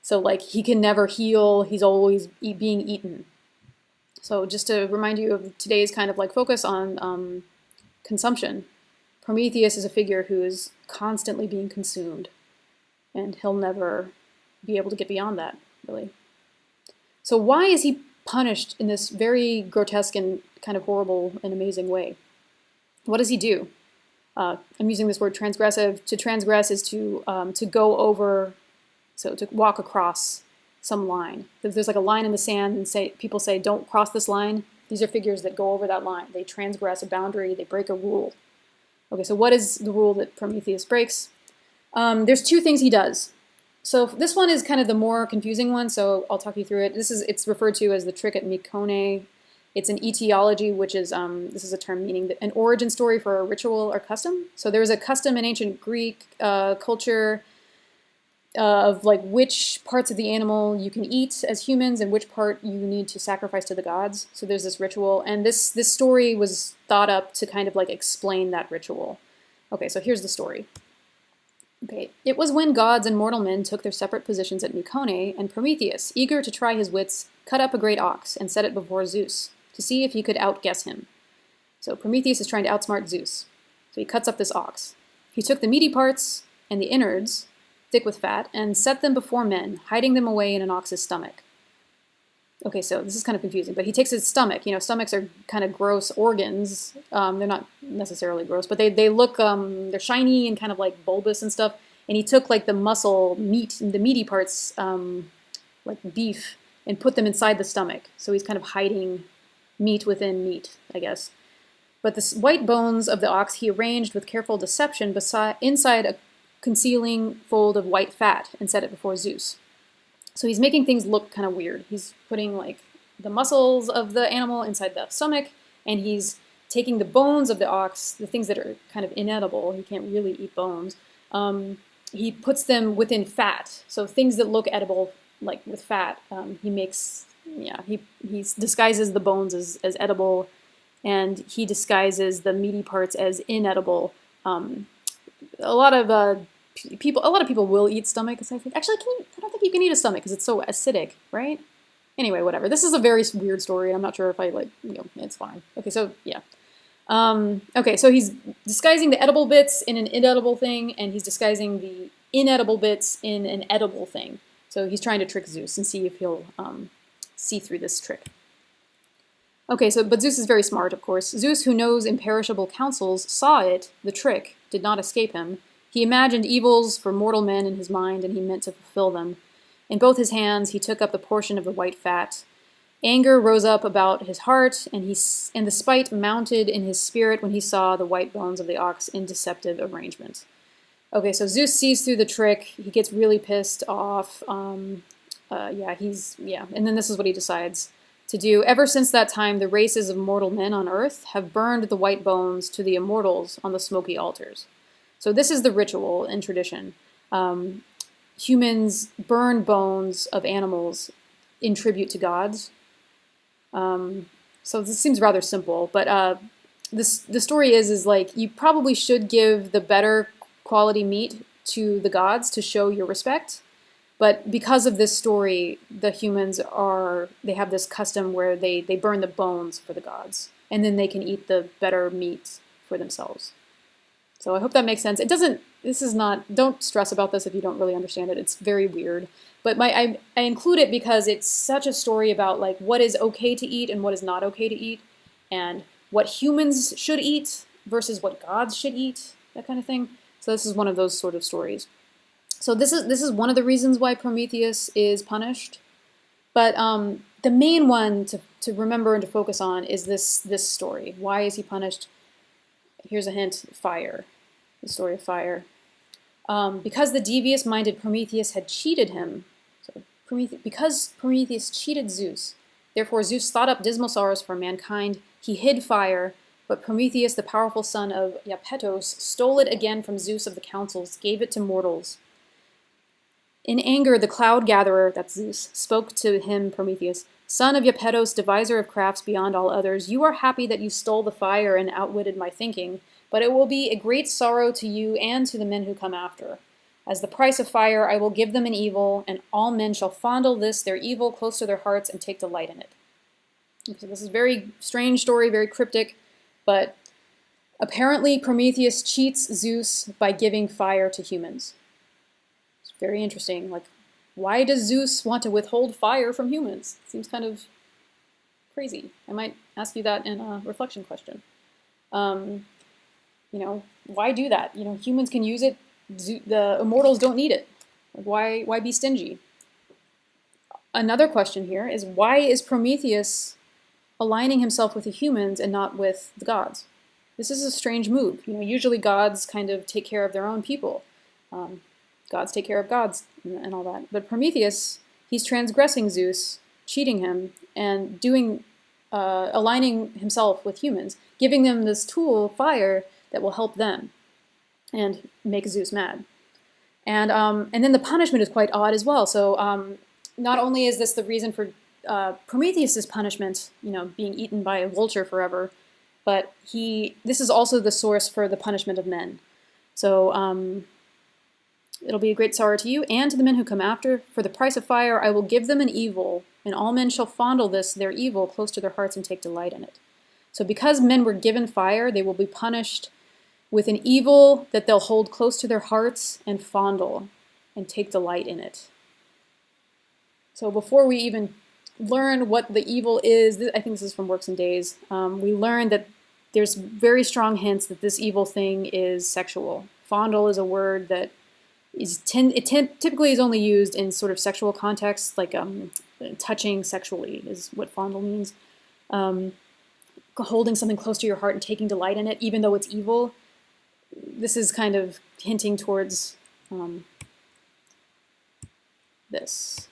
So like he can never heal. He's always being eaten. So just to remind you of today's kind of like focus on consumption, Prometheus is a figure who is constantly being consumed, and he'll never be able to get beyond that, really. So why is he punished in this very grotesque and kind of horrible and amazing way? What does he do? I'm using this word transgressive. To transgress is to go over, so to walk across some line. If there's like a line in the sand and people say, don't cross this line, these are figures that go over that line. They transgress a boundary, they break a rule. Okay, so what is the rule that Prometheus breaks? There's two things he does. So this one is kind of the more confusing one, so I'll talk you through it. It's referred to as the trick at Mikone. It's an etiology, which is, this is a term meaning an origin story for a ritual or custom. So there was a custom in ancient Greek culture of like which parts of the animal you can eat as humans and which part you need to sacrifice to the gods. So there's this ritual, and this story was thought up to kind of like explain that ritual. Okay, so here's the story. Okay, it was when gods and mortal men took their separate positions at Mikone, and Prometheus, eager to try his wits, cut up a great ox and set it before Zeus to see if he could outguess him. So Prometheus is trying to outsmart Zeus. So he cuts up this ox. He took the meaty parts and the innards, thick with fat, and set them before men, hiding them away in an ox's stomach. Okay, so this is kind of confusing, but he takes his stomach. You know, stomachs are kind of gross organs. They're not necessarily gross, but they look, they're shiny and kind of like bulbous and stuff. And he took like the muscle, the meaty parts, like beef, and put them inside the stomach. So he's kind of hiding meat within meat, I guess. But the white bones of the ox he arranged with careful deception inside a concealing fold of white fat and set it before Zeus. So he's making things look kind of weird. He's putting like the muscles of the animal inside the stomach, and he's taking the bones of the ox, the things that are kind of inedible, he can't really eat bones, he puts them within fat. So things that look edible, like with fat, he disguises the bones as edible, and he disguises the meaty parts as inedible. A lot of people will eat stomachs, I think. Actually, I don't think you can eat a stomach because it's so acidic, right? Anyway, whatever. This is a very weird story, and I'm not sure if I, it's fine. Okay, so, yeah. Okay, so he's disguising the edible bits in an inedible thing, and he's disguising the inedible bits in an edible thing. So he's trying to trick Zeus and see if he'll see through this trick. Okay, but Zeus is very smart, of course. Zeus, who knows imperishable counsels, saw it, the trick, did not escape him. He imagined evils for mortal men in his mind, and he meant to fulfill them. In both his hands he took up the portion of the white fat. Anger rose up about his heart, and the spite mounted in his spirit when he saw the white bones of the ox in deceptive arrangement. Okay, so Zeus sees through the trick. He gets really pissed off. And then this is what he decides to do. Ever since that time, the races of mortal men on earth have burned the white bones to the immortals on the smoky altars. So this is the ritual and tradition. Humans burn bones of animals in tribute to gods. So this seems rather simple, but the story is like you probably should give the better quality meat to the gods to show your respect. But because of this story, the humans they have this custom where they burn the bones for the gods, and then they can eat the better meat for themselves. So I hope that makes sense. Don't stress about this if you don't really understand it. It's very weird. But I include it because it's such a story about like what is okay to eat and what is not okay to eat, and what humans should eat versus what gods should eat, that kind of thing. So this is one of those sort of stories. So this is one of the reasons why Prometheus is punished. But the main one to remember and to focus on is this story. Why is he punished? Here's a hint: fire. The story of fire. Because the devious-minded Prometheus had cheated him. So because Prometheus cheated Zeus, therefore Zeus thought up dismal sorrows for mankind. He hid fire, but Prometheus, the powerful son of Iapetos, stole it again from Zeus of the councils, gave it to mortals. In anger, the cloud-gatherer, that's Zeus, spoke to him, Prometheus, "Son of Iapetos, deviser of crafts beyond all others, you are happy that you stole the fire and outwitted my thinking, but it will be a great sorrow to you and to the men who come after. As the price of fire, I will give them an evil, and all men shall fondle this, their evil, close to their hearts and take delight in it." So this is a very strange story, very cryptic, but apparently Prometheus cheats Zeus by giving fire to humans. It's very interesting. Like, why does Zeus want to withhold fire from humans? Seems kind of crazy. I might ask you that in a reflection question. Why do that? Humans can use it. The immortals don't need it. Like, why be stingy? Another question here is, why is Prometheus aligning himself with the humans and not with the gods? This is a strange move. Usually gods kind of take care of their own people. Gods take care of gods and all that. But Prometheus, he's transgressing Zeus, cheating him, and aligning himself with humans, giving them this tool, fire, that will help them and make Zeus mad. And then the punishment is quite odd as well. So not only is this the reason for Prometheus's punishment, being eaten by a vulture forever, but this is also the source for the punishment of men. So it'll be a great sorrow to you and to the men who come after. For the price of fire, I will give them an evil, and all men shall fondle this, their evil, close to their hearts and take delight in it. So because men were given fire, they will be punished with an evil that they'll hold close to their hearts and fondle and take delight in it. So before we even learn what the evil is. I think this is from Works and Days. We learn that there's very strong hints that this evil thing is sexual. Fondle is a word that typically is only used in sort of sexual contexts, like touching sexually is what fondle means. Holding something close to your heart and taking delight in it, even though it's evil. This is kind of hinting towards this.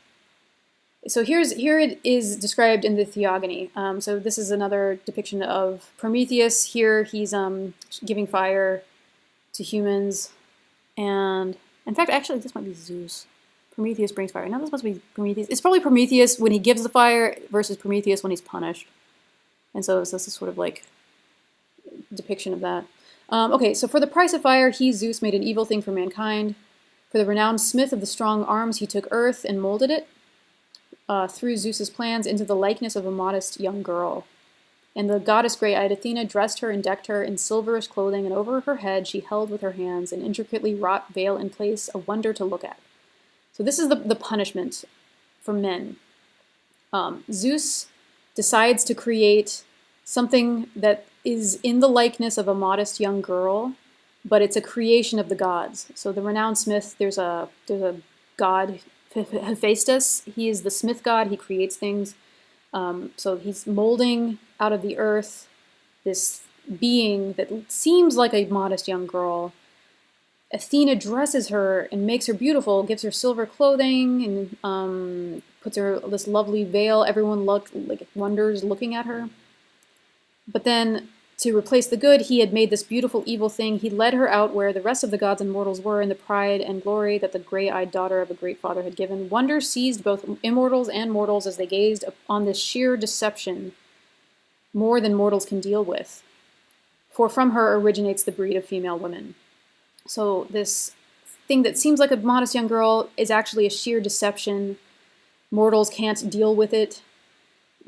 So here it is described in the Theogony. So this is another depiction of Prometheus. Here he's giving fire to humans, and in fact, actually, this might be Zeus. Prometheus brings fire. No, this must be Prometheus. It's probably Prometheus when he gives the fire versus Prometheus when he's punished. And so this is sort of like depiction of that. Okay, so for the price of fire, he, Zeus, made an evil thing for mankind. For the renowned smith of the strong arms, he took earth and molded it through Zeus's plans into the likeness of a modest young girl. And the goddess gray-eyed Athena dressed her and decked her in silverish clothing, and over her head she held with her hands an intricately wrought veil in place, a wonder to look at. So this is the punishment for men. Zeus decides to create something that is in the likeness of a modest young girl, but it's a creation of the gods. So the renowned smith, there's a god, Hephaestus. He is the smith god. He creates things. So he's molding out of the earth this being that seems like a modest young girl. Athena dresses her and makes her beautiful, gives her silver clothing, and puts her this lovely veil. Everyone wonders looking at her. But then, to replace the good, he had made this beautiful evil thing. He led her out where the rest of the gods and mortals were in the pride and glory that the gray-eyed daughter of a great father had given. Wonder seized both immortals and mortals as they gazed on this sheer deception, more than mortals can deal with. For from her originates the breed of female women. So this thing that seems like a modest young girl is actually a sheer deception. Mortals can't deal with it.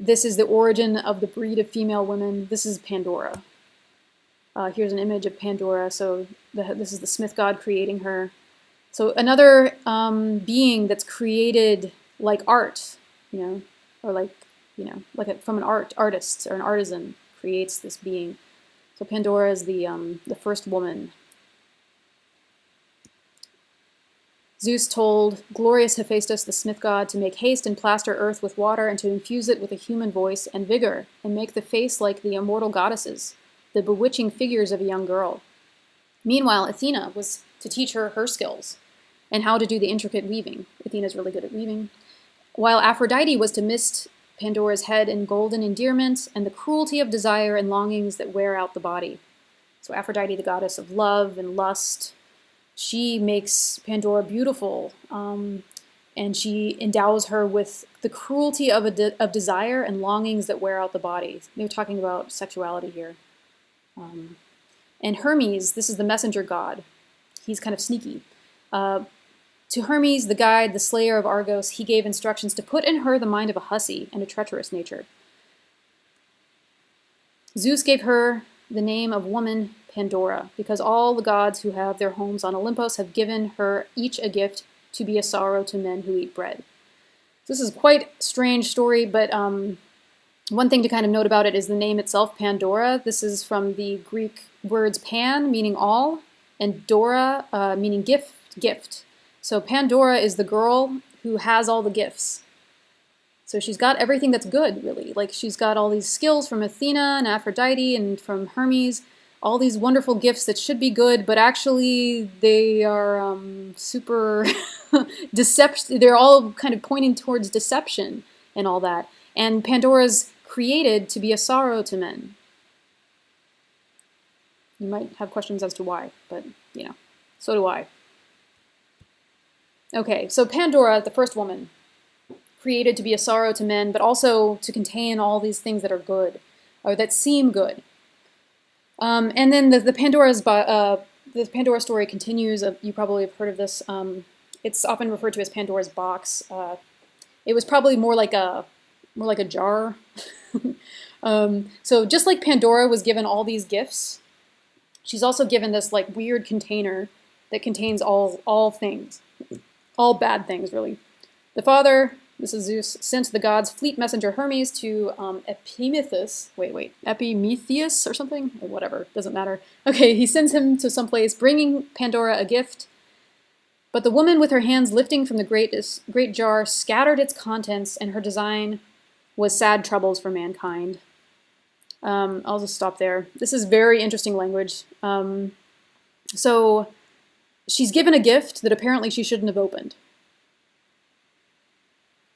This is the origin of the breed of female women. This is Pandora. Here's an image of Pandora. So this is the smith god creating her. So another being that's created like art, or from an artist or an artisan creates this being. So Pandora is the first woman. Zeus told glorious Hephaestus, the smith god, to make haste and plaster earth with water and to infuse it with a human voice and vigor and make the face like the immortal goddesses, the bewitching figures of a young girl. Meanwhile, Athena was to teach her her skills and how to do the intricate weaving. Athena's really good at weaving. While Aphrodite was to mist Pandora's head in golden endearment and the cruelty of desire and longings that wear out the body. So Aphrodite, the goddess of love and lust, she makes Pandora beautiful, and she endows her with the cruelty of desire and longings that wear out the body. They're talking about sexuality here. And Hermes, this is the messenger god. He's kind of sneaky. To Hermes, the guide, the slayer of Argos, he gave instructions to put in her the mind of a hussy and a treacherous nature. Zeus gave her the name of woman Pandora, because all the gods who have their homes on Olympus have given her each a gift to be a sorrow to men who eat bread. So this is quite a strange story, but one thing to kind of note about it is the name itself, Pandora. This is from the Greek words pan, meaning all, and Dora, meaning gift. So Pandora is the girl who has all the gifts. So she's got everything that's good, really. Like, she's got all these skills from Athena and Aphrodite and from Hermes, all these wonderful gifts that should be good, but actually they are super deception. They're all kind of pointing towards deception and all that. And Pandora's created to be a sorrow to men. You might have questions as to why, but, so do I. Okay, so Pandora, the first woman, created to be a sorrow to men, but also to contain all these things that are good, or that seem good. And then the Pandora story continues. You probably have heard of this. It's often referred to as Pandora's box. It was probably more like a jar. So just like Pandora was given all these gifts, she's also given this like weird container that contains all things, all bad things really. The father this is Zeus, sent the gods' fleet messenger Hermes to Epimetheus or something? Or whatever, doesn't matter. Okay, he sends him to someplace, bringing Pandora a gift. But the woman with her hands lifting from the great jar scattered its contents, and her design was sad troubles for mankind. I'll just stop there. This is very interesting language. So she's given a gift that apparently she shouldn't have opened.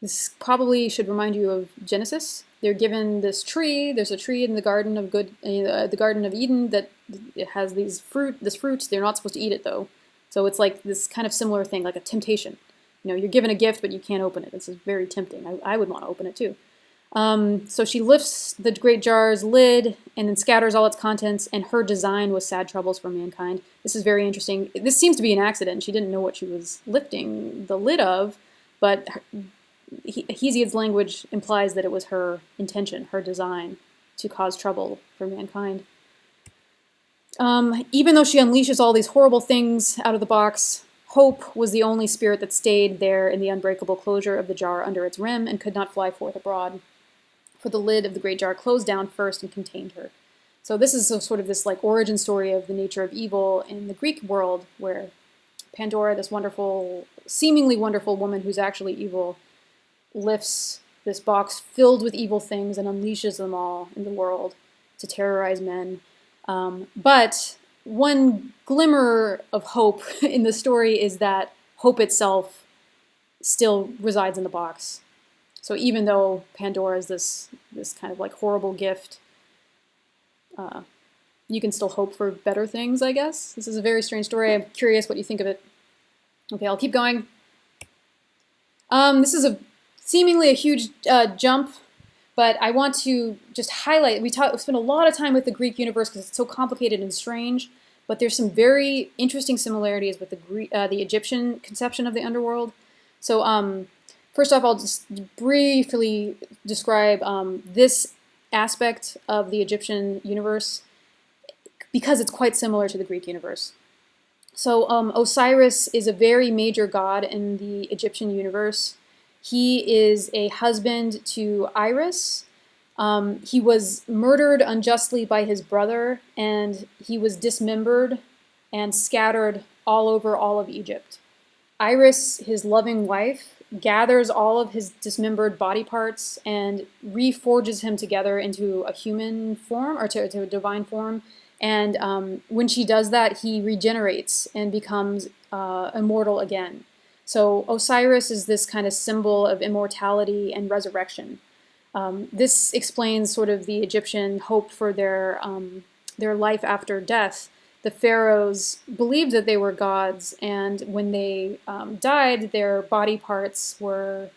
This probably should remind you of Genesis. They're given this tree. There's a tree in the Garden of the Garden of Eden that it has this fruit. They're not supposed to eat it though. So it's like this kind of similar thing, like a temptation. You know, you're given a gift, but you can't open it. This is very tempting. I would want to open it too. So she lifts the great jar's lid and then scatters all its contents, and her design was sad troubles for mankind. This is very interesting. This seems to be an accident. She didn't know what she was lifting the lid of, but Hesiod's language implies that it was her intention, her design, to cause trouble for mankind. Even though she unleashes all these horrible things out of the box, Hope was the only spirit that stayed there in the unbreakable closure of the jar under its rim and could not fly forth abroad. For the lid of the great jar closed down first and contained her. So this is sort of this like origin story of the nature of evil in the Greek world, where Pandora, this wonderful, seemingly wonderful woman who's actually evil, lifts this box filled with evil things and unleashes them all in the world to terrorize men. But one glimmer of hope in the story is that hope itself still resides in the box. So even though Pandora is this kind of like horrible gift, you can still hope for better things, I guess. This is a very strange story. I'm curious what you think of it. Okay, I'll keep going. This is seemingly a huge jump, but I want to just highlight, we spent a lot of time with the Greek universe because it's so complicated and strange, but there's some very interesting similarities with the Egyptian conception of the underworld. So first off, I'll just briefly describe this aspect of the Egyptian universe because it's quite similar to the Greek universe. So Osiris is a very major god in the Egyptian universe. He is a husband to Iris. He was murdered unjustly by his brother, and he was dismembered and scattered all over all of Egypt. Iris, his loving wife, gathers all of his dismembered body parts and reforges him together into a human form, or to a divine form. And when she does that, he regenerates and becomes immortal again. So Osiris is this kind of symbol of immortality and resurrection. This explains sort of the Egyptian hope for their life after death. The pharaohs believed that they were gods, and when they died, their body parts were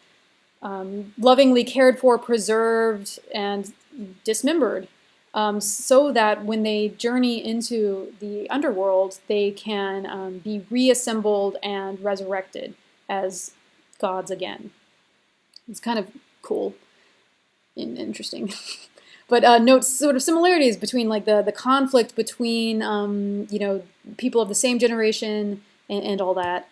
lovingly cared for, preserved, and dismembered, so that when they journey into the underworld, they can be reassembled and resurrected as gods again. It's kind of cool and interesting. But note sort of similarities between like the conflict between people of the same generation and all that.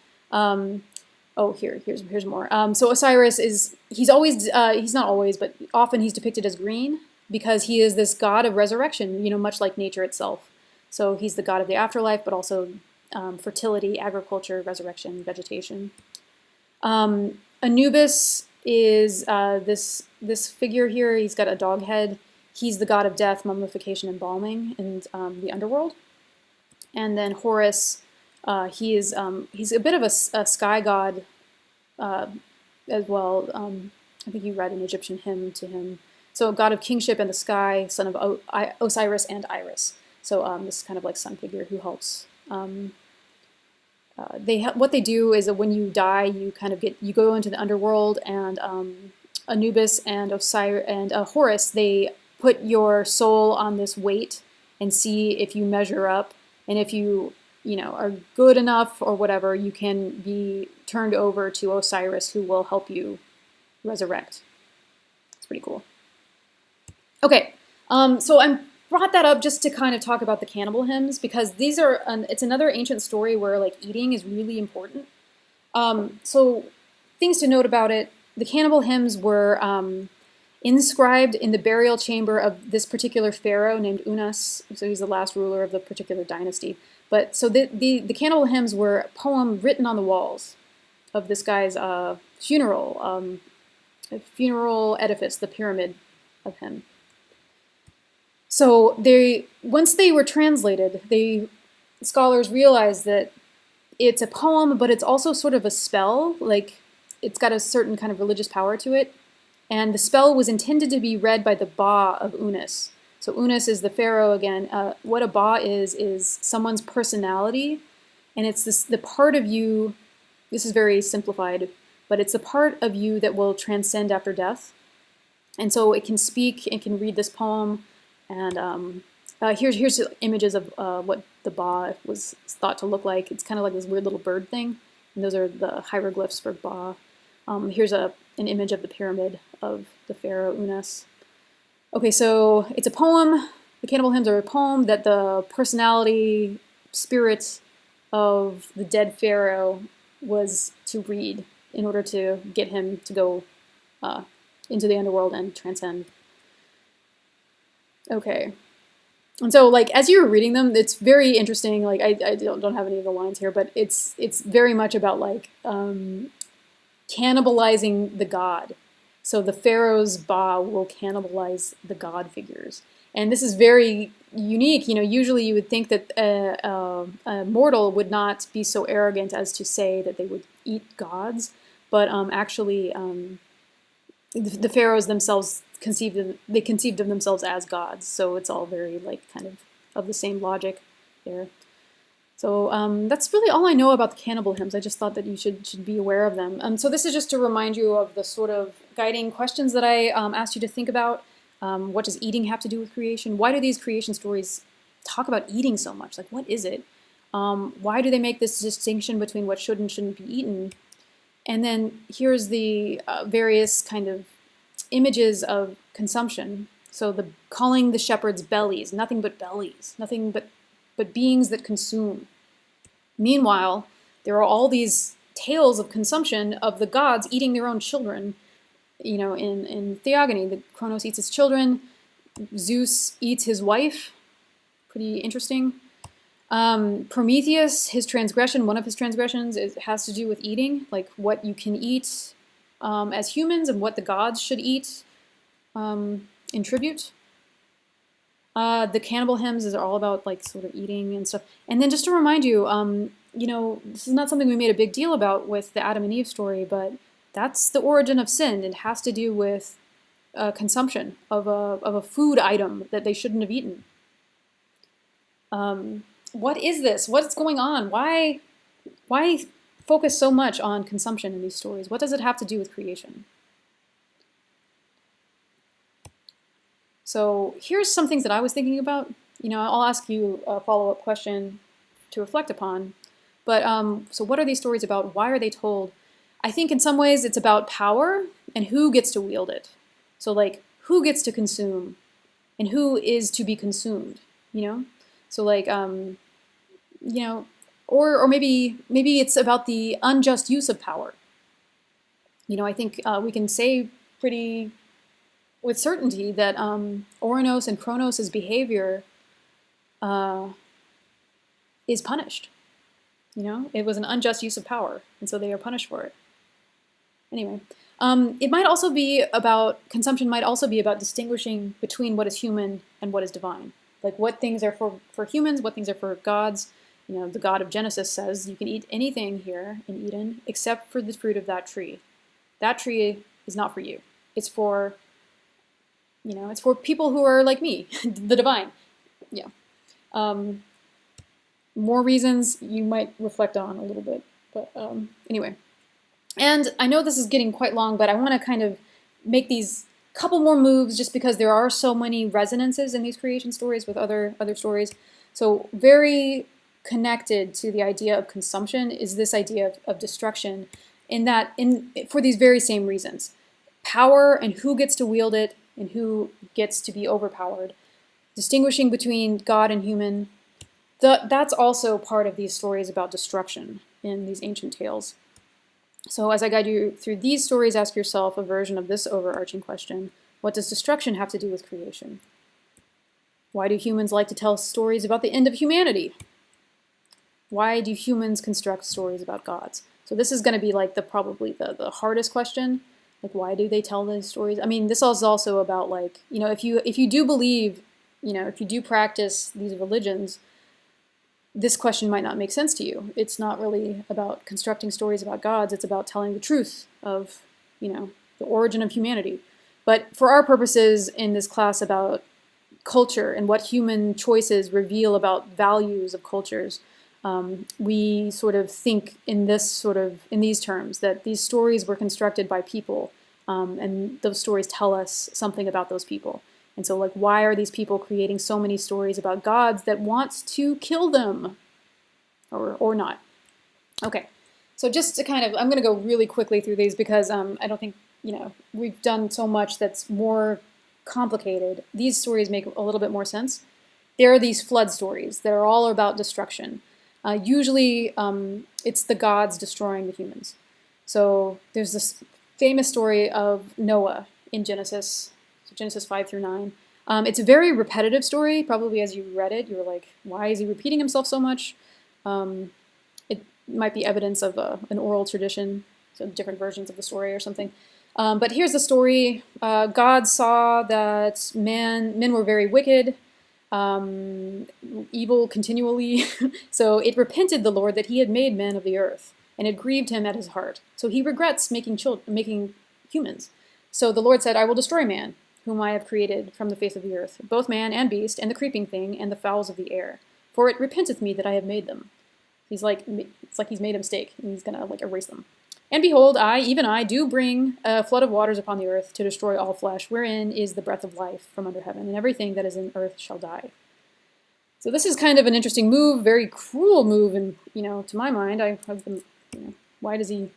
Here's more. So Osiris he's not always, but often he's depicted as green because he is this god of resurrection, much like nature itself. So he's the god of the afterlife, but also fertility, agriculture, resurrection, vegetation. Anubis is this figure here. He's got a dog head. He's the god of death, mummification, and embalming in the underworld. And then Horus, he's a bit of a sky god as well. I think you read an Egyptian hymn to him. So god of kingship and the sky, son of Osiris and Iris. So this is kind of like sun figure who helps. What they do is that when you die, you go into the underworld, and Anubis and Osiris and Horus, they put your soul on this weight and see if you measure up, and if you are good enough or whatever, you can be turned over to Osiris, who will help you resurrect. It's pretty cool. Okay, so I brought that up just to kind of talk about the Cannibal Hymns, because these are it's another ancient story where like eating is really important. So things to note about it. the Cannibal Hymns were inscribed in the burial chamber of this particular pharaoh named Unas. So he's the last ruler of the particular dynasty. But so the Cannibal Hymns were a poem written on the walls of this guy's funeral edifice, the pyramid of him. So once they were translated, scholars realized that it's a poem, but it's also sort of a spell. Like, it's got a certain kind of religious power to it. And the spell was intended to be read by the Ba of Unas. So Unas is the pharaoh again. What a Ba is someone's personality. And it's the part of you, this is very simplified, but it's the part of you that will transcend after death. And so it can speak, it can read this poem. And here's images of what the Ba was thought to look like. It's kind of like this weird little bird thing. And those are the hieroglyphs for Ba. Here's an image of the pyramid of the pharaoh Unas. Okay, so it's a poem. The Cannibal Hymns are a poem that the personality, spirit of the dead pharaoh was to read in order to get him to go into the underworld and transcend. Okay. And so, like, as you were reading them, it's very interesting. Like, I don't have any of the lines here, but it's very much about, like, cannibalizing the god. So the pharaoh's Ba will cannibalize the god figures. And this is very unique. You know, usually you would think that a mortal would not be so arrogant as to say that they would eat gods, but actually the pharaohs themselves conceived of themselves as gods. So it's all very, like, kind of the same logic there. So that's really all I know about the Cannibal Hymns. I just thought that you should be aware of them. So this is just to remind you of the sort of guiding questions that I asked you to think about. What does eating have to do with creation? Why do these creation stories talk about eating so much? Like, what is it? Why do they make this distinction between what should and shouldn't be eaten? And then here's the various kind of images of consumption. So calling the shepherds bellies, nothing but bellies, nothing but beings that consume. Meanwhile, there are all these tales of consumption of the gods eating their own children. You know, in Theogony, the Kronos eats his children, Zeus eats his wife. Pretty interesting. Prometheus, one of his transgressions has to do with eating, like what you can eat as humans and what the gods should eat in tribute. The Cannibal Hymns are all about, like, sort of eating and stuff. And then just to remind you, you know, this is not something we made a big deal about with the Adam and Eve story, but that's the origin of sin. It has to do with consumption of a food item that they shouldn't have eaten. What is this? What's going on? Why focus so much on consumption in these stories? What does it have to do with creation? So here's some things that I was thinking about. You know, I'll ask you a follow-up question to reflect upon. But so what are these stories about? Why are they told? I think in some ways it's about power and who gets to wield it. So, like, who gets to consume and who is to be consumed, you know? So, like, you know, or maybe it's about the unjust use of power. You know, I think we can say pretty with certainty that Oronos and Kronos' behavior is punished. You know, it was an unjust use of power, and so they are punished for it. Anyway, it might also be about, consumption might also be about distinguishing between what is human and what is divine. Like, what things are for humans, what things are for gods. You know, the God of Genesis says you can eat anything here in Eden except for the fruit of that tree. That tree is not for you. It's for, you know, it's for people who are like me, the divine. Yeah. More reasons you might reflect on a little bit. But anyway. And I know this is getting quite long, but I want to kind of make these couple more moves just because there are so many resonances in these creation stories with other stories. So very connected to the idea of consumption is this idea of destruction, for these very same reasons. Power and who gets to wield it and who gets to be overpowered. Distinguishing between God and human. That's also part of these stories about destruction in these ancient tales. So as I guide you through these stories, ask yourself a version of this overarching question. What does destruction have to do with creation? Why do humans like to tell stories about the end of humanity? Why do humans construct stories about gods? So this is going to be like probably the hardest question. Like, why do they tell these stories? I mean, this is also about, like, you know, if you do believe, you know, if you do practice these religions, this question might not make sense to you. It's not really about constructing stories about gods. It's about telling the truth of, you know, the origin of humanity. But for our purposes in this class about culture and what human choices reveal about values of cultures, we sort of think in these terms, that these stories were constructed by people, and those stories tell us something about those people. And so, like, why are these people creating so many stories about gods that wants to kill them, or not? Okay, so just to kind of, I'm going to go really quickly through these because I don't think, you know, we've done so much that's more complicated. These stories make a little bit more sense. There are these flood stories that are all about destruction. Usually, it's the gods destroying the humans. So there's this famous story of Noah in Genesis, so Genesis 5 through 9. It's a very repetitive story. Probably as you read it, you were like, why is he repeating himself so much? It might be evidence of an oral tradition, so different versions of the story or something. But here's the story. God saw that men were very wicked, evil continually. So it repented the Lord that he had made men of the earth, and it grieved him at his heart. So he regrets making humans. So the Lord said, I will destroy man, whom I have created from the face of the earth, both man and beast, and the creeping thing, and the fowls of the air. For it repenteth me that I have made them. He's like, it's like he's made a mistake, and he's gonna, like, erase them. And behold, even I, do bring a flood of waters upon the earth to destroy all flesh, wherein is the breath of life from under heaven, and everything that is in earth shall die. So this is kind of an interesting move, very cruel move, and, you know, to my mind, I've been, you know, why does he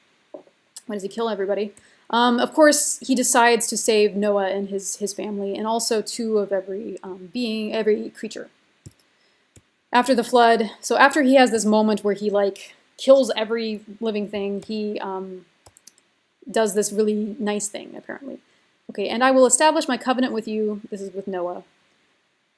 kill everybody? Of course, he decides to save Noah and his family, and also two of every every creature. After the flood, so after he has this moment where he, like, kills every living thing, he does this really nice thing, apparently. Okay, and I will establish my covenant with you, this is with Noah.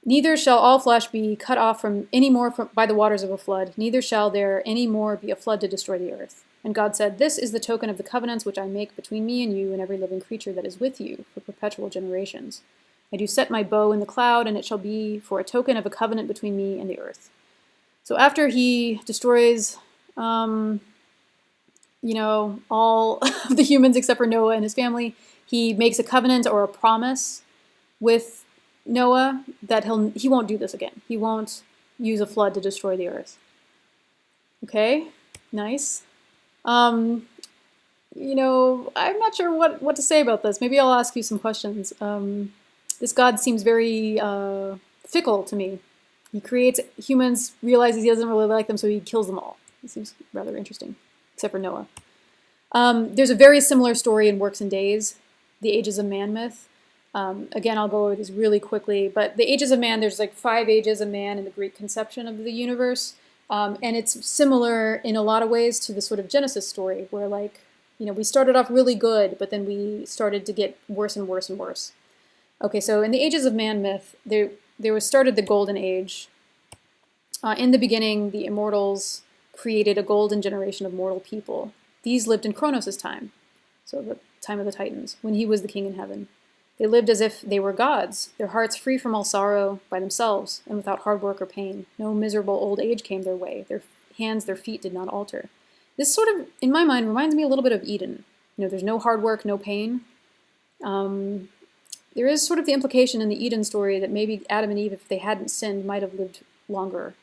Neither shall all flesh be cut off from any more by the waters of a flood, neither shall there any more be a flood to destroy the earth. And God said, this is the token of the covenants which I make between me and you and every living creature that is with you for perpetual generations. I do set my bow in the cloud, and it shall be for a token of a covenant between me and the earth. So after he destroys, you know, all of the humans except for Noah and his family, he makes a covenant or a promise with Noah that he won't do this again. He won't use a flood to destroy the earth. Okay, nice. You know, I'm not sure what to say about this. Maybe I'll ask you some questions. This God seems very fickle to me. He creates humans, realizes he doesn't really like them, so he kills them all. It seems rather interesting, except for Noah. There's a very similar story in Works and Days, the Ages of Man myth. Again, I'll go over this really quickly, but the Ages of Man, there's like 5 ages of man in the Greek conception of the universe, and it's similar in a lot of ways to the sort of Genesis story, where, like, you know, we started off really good, but then we started to get worse and worse and worse. Okay, so in the Ages of Man myth, there was started the Golden Age. In the beginning, the immortals created a golden generation of mortal people. These lived in Kronos' time, so the time of the Titans, when he was the king in heaven. They lived as if they were gods, their hearts free from all sorrow, by themselves, and without hard work or pain. No miserable old age came their way. Their hands, their feet did not alter. This sort of, in my mind, reminds me a little bit of Eden. You know, there's no hard work, no pain. There is sort of the implication in the Eden story that maybe Adam and Eve, if they hadn't sinned, might have lived longer.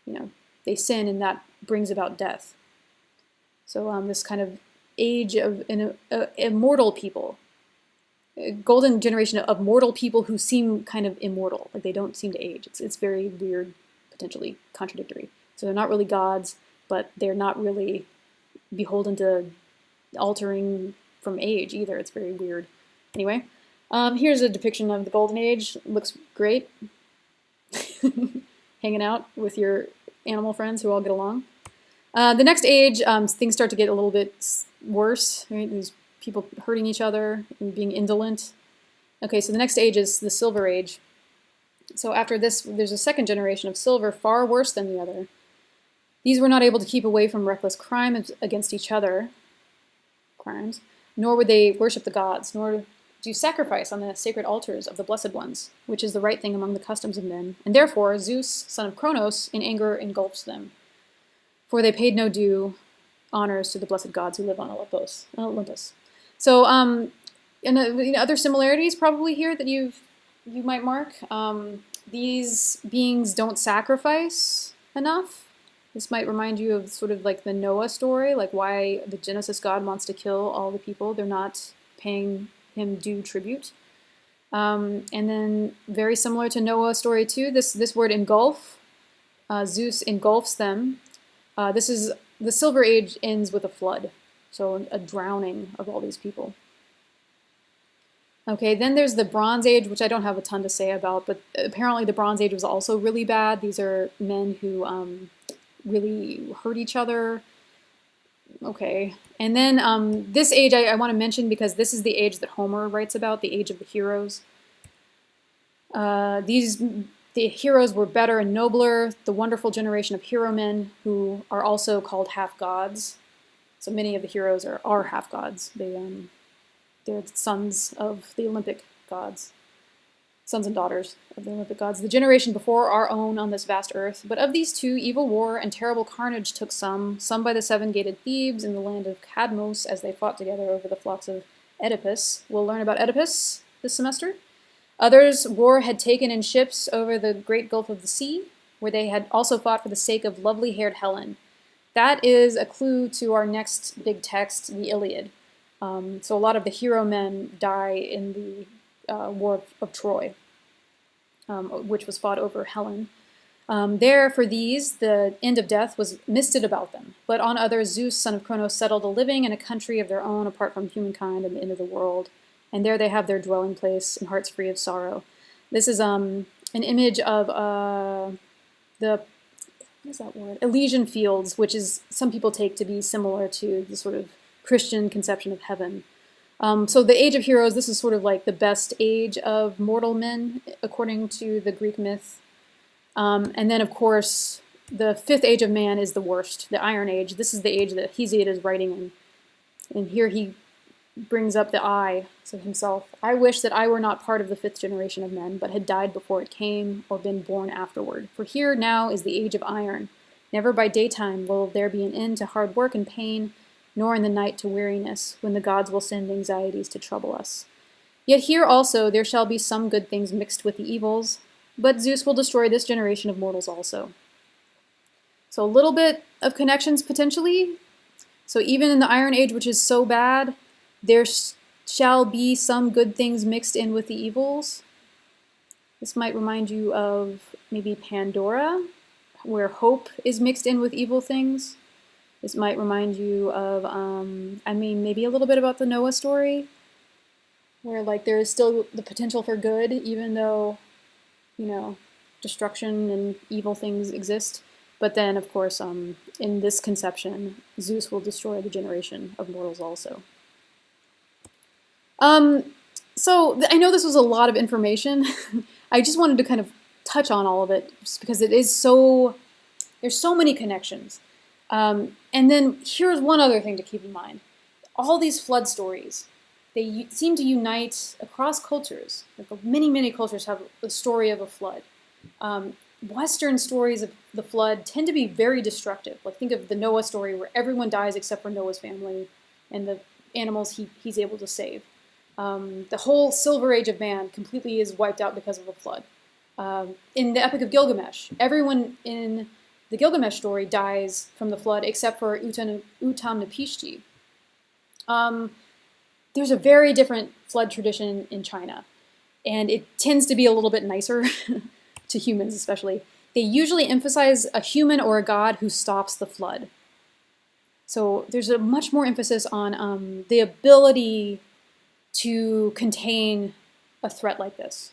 You know, they sin, and that brings about death. So this kind of age of immortal people, a golden generation of mortal people who seem kind of immortal, like they don't seem to age. It's very weird, potentially contradictory. So they're not really gods, but they're not really beholden to altering from age either. It's very weird. Anyway, here's a depiction of the Golden Age. It looks great. Hanging out with your animal friends who all get along. The next age, things start to get a little bit worse, right? There's people hurting each other and being indolent. Okay, so the next age is the Silver Age. So after this, there's a second generation of silver, far worse than the other. These were not able to keep away from reckless crime against each other, crimes, nor would they worship the gods, nor do sacrifice on the sacred altars of the blessed ones, which is the right thing among the customs of men. And therefore Zeus, son of Cronos, in anger engulfs them. For they paid no due honors to the blessed gods who live on Olympus. So, and other similarities probably here that you might mark. These beings don't sacrifice enough. This might remind you of sort of like the Noah story, like why the Genesis God wants to kill all the people. They're not paying him due tribute. And then very similar to Noah's story too, this word engulf, Zeus engulfs them. This is the Silver Age ends with a flood, so a drowning of all these people. Okay, then there's the Bronze Age, which I don't have a ton to say about, but apparently the Bronze Age was also really bad. These are men who really hurt each other. Okay, and then this age I want to mention because this is the age that Homer writes about, the age of the heroes. The heroes were better and nobler, the wonderful generation of hero men who are also called half-gods. So many of the heroes are half-gods. They're sons of the Olympic gods. Sons and daughters of the Olympic gods, the generation before our own on this vast earth. But of these two, evil war and terrible carnage took some by the seven-gated Thebes in the land of Cadmos as they fought together over the flocks of Oedipus. We'll learn about Oedipus this semester. Others war had taken in ships over the great gulf of the sea, where they had also fought for the sake of lovely-haired Helen. That is a clue to our next big text, the Iliad. So a lot of the hero men die in the War of Troy, which was fought over Helen. There, for these, the end of death was misted about them. But on others, Zeus, son of Cronos, settled a living in a country of their own apart from humankind and the end of the world. And there they have their dwelling place and hearts free of sorrow. This is an image of what is that word? Elysian Fields, which is some people take to be similar to the sort of Christian conception of heaven. So the Age of Heroes, this is sort of like the best age of mortal men, according to the Greek myth. And then, of course, the fifth age of man is the worst, the Iron Age. This is the age that Hesiod is writing in. And here he brings up the I, so himself. I wish that I were not part of the fifth generation of men, but had died before it came, or been born afterward. For here now is the age of iron. Never by daytime will there be an end to hard work and pain, nor in the night to weariness, when the gods will send anxieties to trouble us. Yet here also there shall be some good things mixed with the evils, but Zeus will destroy this generation of mortals also. So a little bit of connections potentially. So even in the Iron Age, which is so bad, there shall be some good things mixed in with the evils. This might remind you of maybe Pandora, where hope is mixed in with evil things. This might remind you of, maybe a little bit about the Noah story, where like there is still the potential for good, even though, destruction and evil things exist. But then, of course, in this conception, Zeus will destroy the generation of mortals also. So I know this was a lot of information. I just wanted to kind of touch on all of it, just because it is there's so many connections. And then here's one other thing to keep in mind. All these flood stories, they seem to unite across cultures. Like many, many cultures have a story of a flood. Western stories of the flood tend to be very destructive. Like think of the Noah story where everyone dies except for Noah's family and the animals he's able to save. The whole Silver Age of man completely is wiped out because of a flood. In the Epic of Gilgamesh, everyone in the Gilgamesh story dies from the flood except for Utam-Napishti. There's a very different flood tradition in China, and it tends to be a little bit nicer to humans especially. They usually emphasize a human or a god who stops the flood. So there's a much more emphasis on the ability to contain a threat like this.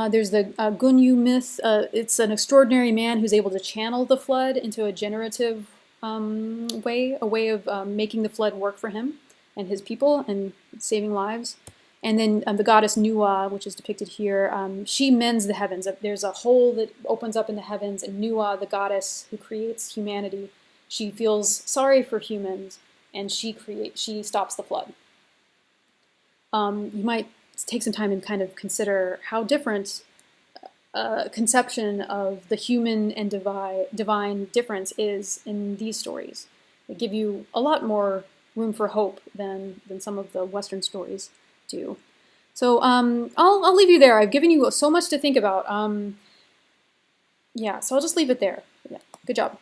There's the Gunyu myth. It's an extraordinary man who's able to channel the flood into a generative way, a way of making the flood work for him and his people and saving lives. And then the goddess Nuwa, which is depicted here, she mends the heavens. There's a hole that opens up in the heavens, and Nuwa, the goddess who creates humanity, she feels sorry for humans, and she stops the flood. You might take some time and kind of consider how different conception of the human and divine difference is in these stories. They give you a lot more room for hope than some of the Western stories do. So I'll leave you there. I've given you so much to think about. Yeah, so I'll just leave it there. Yeah, good job.